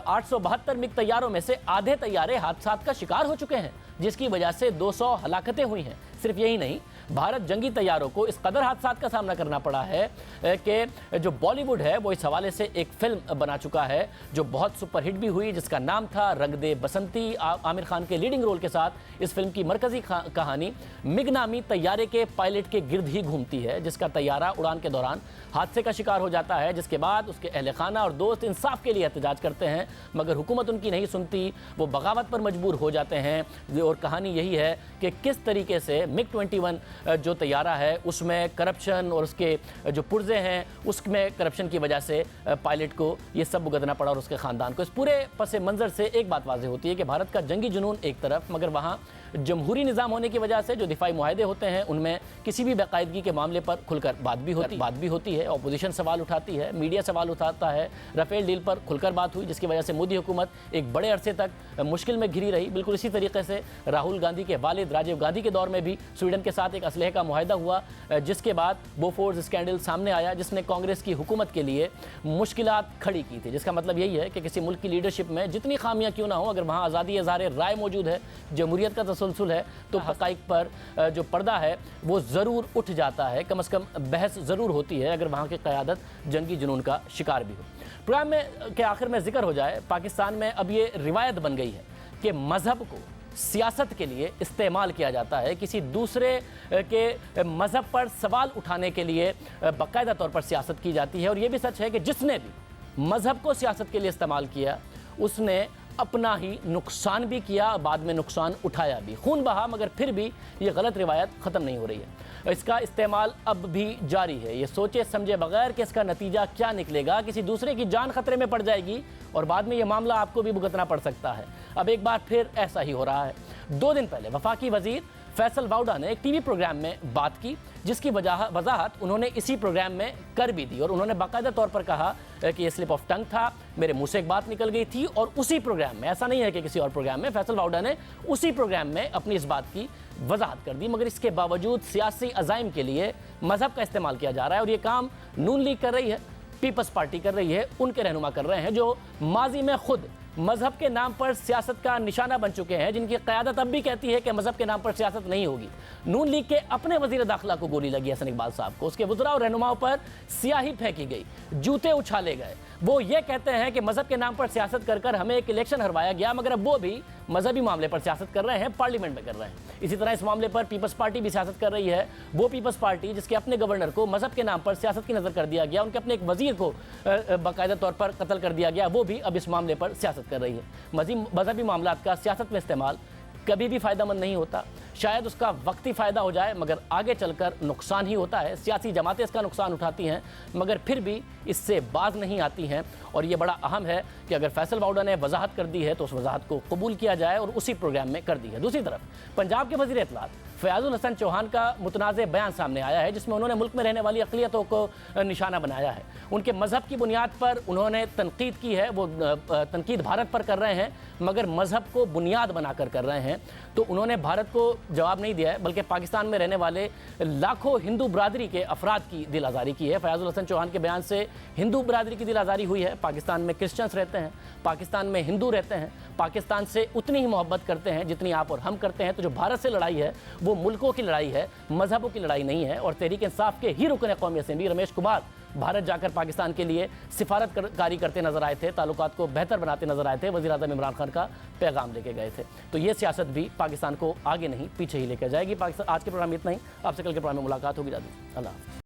872 मिग तैयारों में से आधे तैयारे हादसात का शिकार हो चुके हैं, जिसकी वजह से 200 हलाकतें हुई हैं। सिर्फ यही नहीं, भारत जंगी तैयारों को इस कदर हादसात का सामना करना पड़ा है कि जो बॉलीवुड है वो इस हवाले से एक फिल्म बना चुका है जो बहुत सुपरहिट भी हुई, जिसका नाम था रंग दे बसंती। आमिर खान के लीडिंग रोल के साथ इस फिल्म की मरकजी कहानी मिग नामी तैयारे के पायलट के गिर्द ही घूमती है, जिसका तैयारा उड़ान के दौरान हादसे का शिकार हो जाता है, जिसके बाद उसके अहले खाना और दोस्त इंसाफ के लिए एहतजाज करते हैं, मगर हुकूमत उनकी नहीं सुनती, वो बगावत पर मजबूर हो जाते हैं। और कहानी यही है कि किस तरीके से मिग 21 जो तैयारा है उसमें करप्शन और उसके जो पुर्जे हैं उसमें करप्शन की वजह से पायलट को ये सब भुगतना पड़ा और उसके ख़ानदान को। इस पूरे पस मंज़र से एक बात वाज़ेह होती है कि भारत का जंगी जुनून एक तरफ, मगर वहाँ जमहूरी निज़ाम होने की वजह से जो दिफाई मुआहदे होते हैं उनमें किसी भी बेकायदगी के मामले पर खुलकर बात भी होती है। अपोजिशन सवाल उठाती है, मीडिया सवाल उठाता है। राफेल डील पर खुलकर बात हुई, जिसकी वजह से मोदी हुकूमत एक बड़े अरसे तक मुश्किल में घिरी रही। बिल्कुल इसी तरीके से राहुल गांधी के वालिद राजीव गांधी के दौर में भी स्वीडन के साथ एक असलहे का मुआहदा हुआ, जिसके बाद बोफोर्स स्कैंडल सामने आया, जिसने कांग्रेस की हुकूमत के लिए मुश्किलात खड़ी की थी। जिसका मतलब यही है कि किसी मुल्क की लीडरशिप में जितनी खामियां क्यों ना हो, अगर वहाँ आज़ादी इज़हार राय मौजूद है, जमहूरियत का तसलसल है, तो हक़ाइक़ पर जो पर्दा है वो ज़रूर उठ जाता है। कम से कम बहस ज़रूर होती है अगर वहाँ की क़यादत जंगी जुनून का शिकार भी हो। प्रोग्राम में के आखिर में जिक्र हो जाए, पाकिस्तान में अब ये रिवायत बन गई है कि मज़हब को सियासत के लिए इस्तेमाल किया जाता है। किसी दूसरे के मज़हब पर सवाल उठाने के लिए बाकायदा तौर पर सियासत की जाती है। और ये भी सच है कि जिसने भी मज़हब को सियासत के लिए इस्तेमाल किया उसने अपना ही नुकसान भी किया, बाद में नुकसान उठाया भी, खून बहा, मगर फिर भी ये गलत रिवायत ख़त्म नहीं हो रही है। इसका इस्तेमाल अब भी जारी है, ये सोचे समझे बगैर कि इसका नतीजा क्या निकलेगा। किसी दूसरे की जान खतरे में पड़ जाएगी और बाद में ये मामला आपको भी भुगतना पड़ सकता है। अब एक बार फिर ऐसा ही हो रहा है। 2 दिन पहले वफाकी वजीर फैसल वाउडा ने एक टीवी प्रोग्राम में बात की, जिसकी वजाहत उन्होंने इसी प्रोग्राम में कर भी दी। और उन्होंने बाकायदा तौर पर कहा कि ये स्लिप ऑफ टंग था, मेरे मुंह से एक बात निकल गई थी। और उसी प्रोग्राम में, ऐसा नहीं है कि किसी और प्रोग्राम में, फैसल वाउडा ने उसी प्रोग्राम में अपनी इस बात की वजाहत कर दी। मगर इसके बावजूद सियासी अज़ाइम के लिए मज़हब का इस्तेमाल किया जा रहा है। और ये काम नून लीग कर रही है, पीपल्स पार्टी कर रही है, उनके रहनुमा कर रहे हैं जो माजी में खुद मज़हब के नाम पर सियासत का निशाना बन चुके हैं, जिनकी क़यादत अब भी कहती है कि मज़हब के नाम पर सियासत नहीं होगी। नून लीग के अपने वज़ीर दाखिला को गोली लगी हसन इकबाल साहब को, उसके वज़रा और रहनुमाओं पर स्याही फेंकी गई, जूते उछाले गए। वो ये कहते हैं कि मज़हब के नाम पर सियासत कर कर हमें एक इलेक्शन हरवाया गया, मगर अब वो भी मजहबी मामले पर सियासत कर रहे हैं, पार्लियामेंट में कर रहे हैं। इसी तरह इस मामले पर पीपल्स पार्टी भी सियासत कर रही है। वो पीपल्स पार्टी जिसके अपने गवर्नर को मजहब के नाम पर सियासत की नज़र कर दिया गया, उनके अपने एक वजीर को बाकायदा तौर पर कत्ल कर दिया गया, वो भी अब इस मामले पर सियासत कर रही है। मजहबी मामलात का सियासत में इस्तेमाल कभी भी फ़ायदेमंद नहीं होता। शायद उसका वक्ती फ़ायदा हो जाए, मगर आगे चलकर नुकसान ही होता है। सियासी जमातें इसका नुकसान उठाती हैं, मगर फिर भी इससे बाज नहीं आती हैं। और ये बड़ा अहम है कि अगर फैसल वाउडा ने वजाहत कर दी है तो उस वजाहत को कबूल किया जाए, और उसी प्रोग्राम में कर दी है। दूसरी तरफ पंजाब के वज़ीर इत्तलात फयाजुल हसन चौहान का मुतनाज़ बयान सामने आया है, जिसमें उन्होंने मुल्क में रहने वाली अक़लियतों को निशाना बनाया है। उनके मज़हब की बुनियाद पर उन्होंने तनकीद की है। वो तनकीद भारत पर कर रहे हैं, मगर मज़हब को बुनियाद बनाकर कर रहे हैं। तो उन्होंने भारत को जवाब नहीं दिया है, बल्कि पाकिस्तान में रहने वाले लाखों हिंदू बरादरी के अफराद की दिल आज़ारी की है। फयाजुल हसन चौहान के बयान से हिंदू बरादरी की दिल आज़ारी हुई है। पाकिस्तान में क्रिश्चियंस रहते हैं, पाकिस्तान में हिंदू रहते हैं, पाकिस्तान से उतनी ही मोहब्बत करते हैं जितनी आप और हम करते हैं। तो जो भारत से लड़ाई है वो मुल्कों की लड़ाई है, मजहबों की लड़ाई नहीं है। और तहरीक इंसाफ के ही रुकन कौमी असेंबली रमेश कुमार भारत जाकर पाकिस्तान के लिए सिफारतकारी करते नजर आए थे, ताल्लुकात को बेहतर बनाते नजर आए थे, वज़ीर आज़म इमरान खान का पैगाम लेके गए थे। तो ये सियासत भी पाकिस्तान को आगे नहीं पीछे ही लेकर जाएगी। पाकिस्तान आज के प्रोग्राम में इतना ही, आपसे कल के प्रोग्राम में मुलाकात होगी। अल्लाह हाफ़िज़।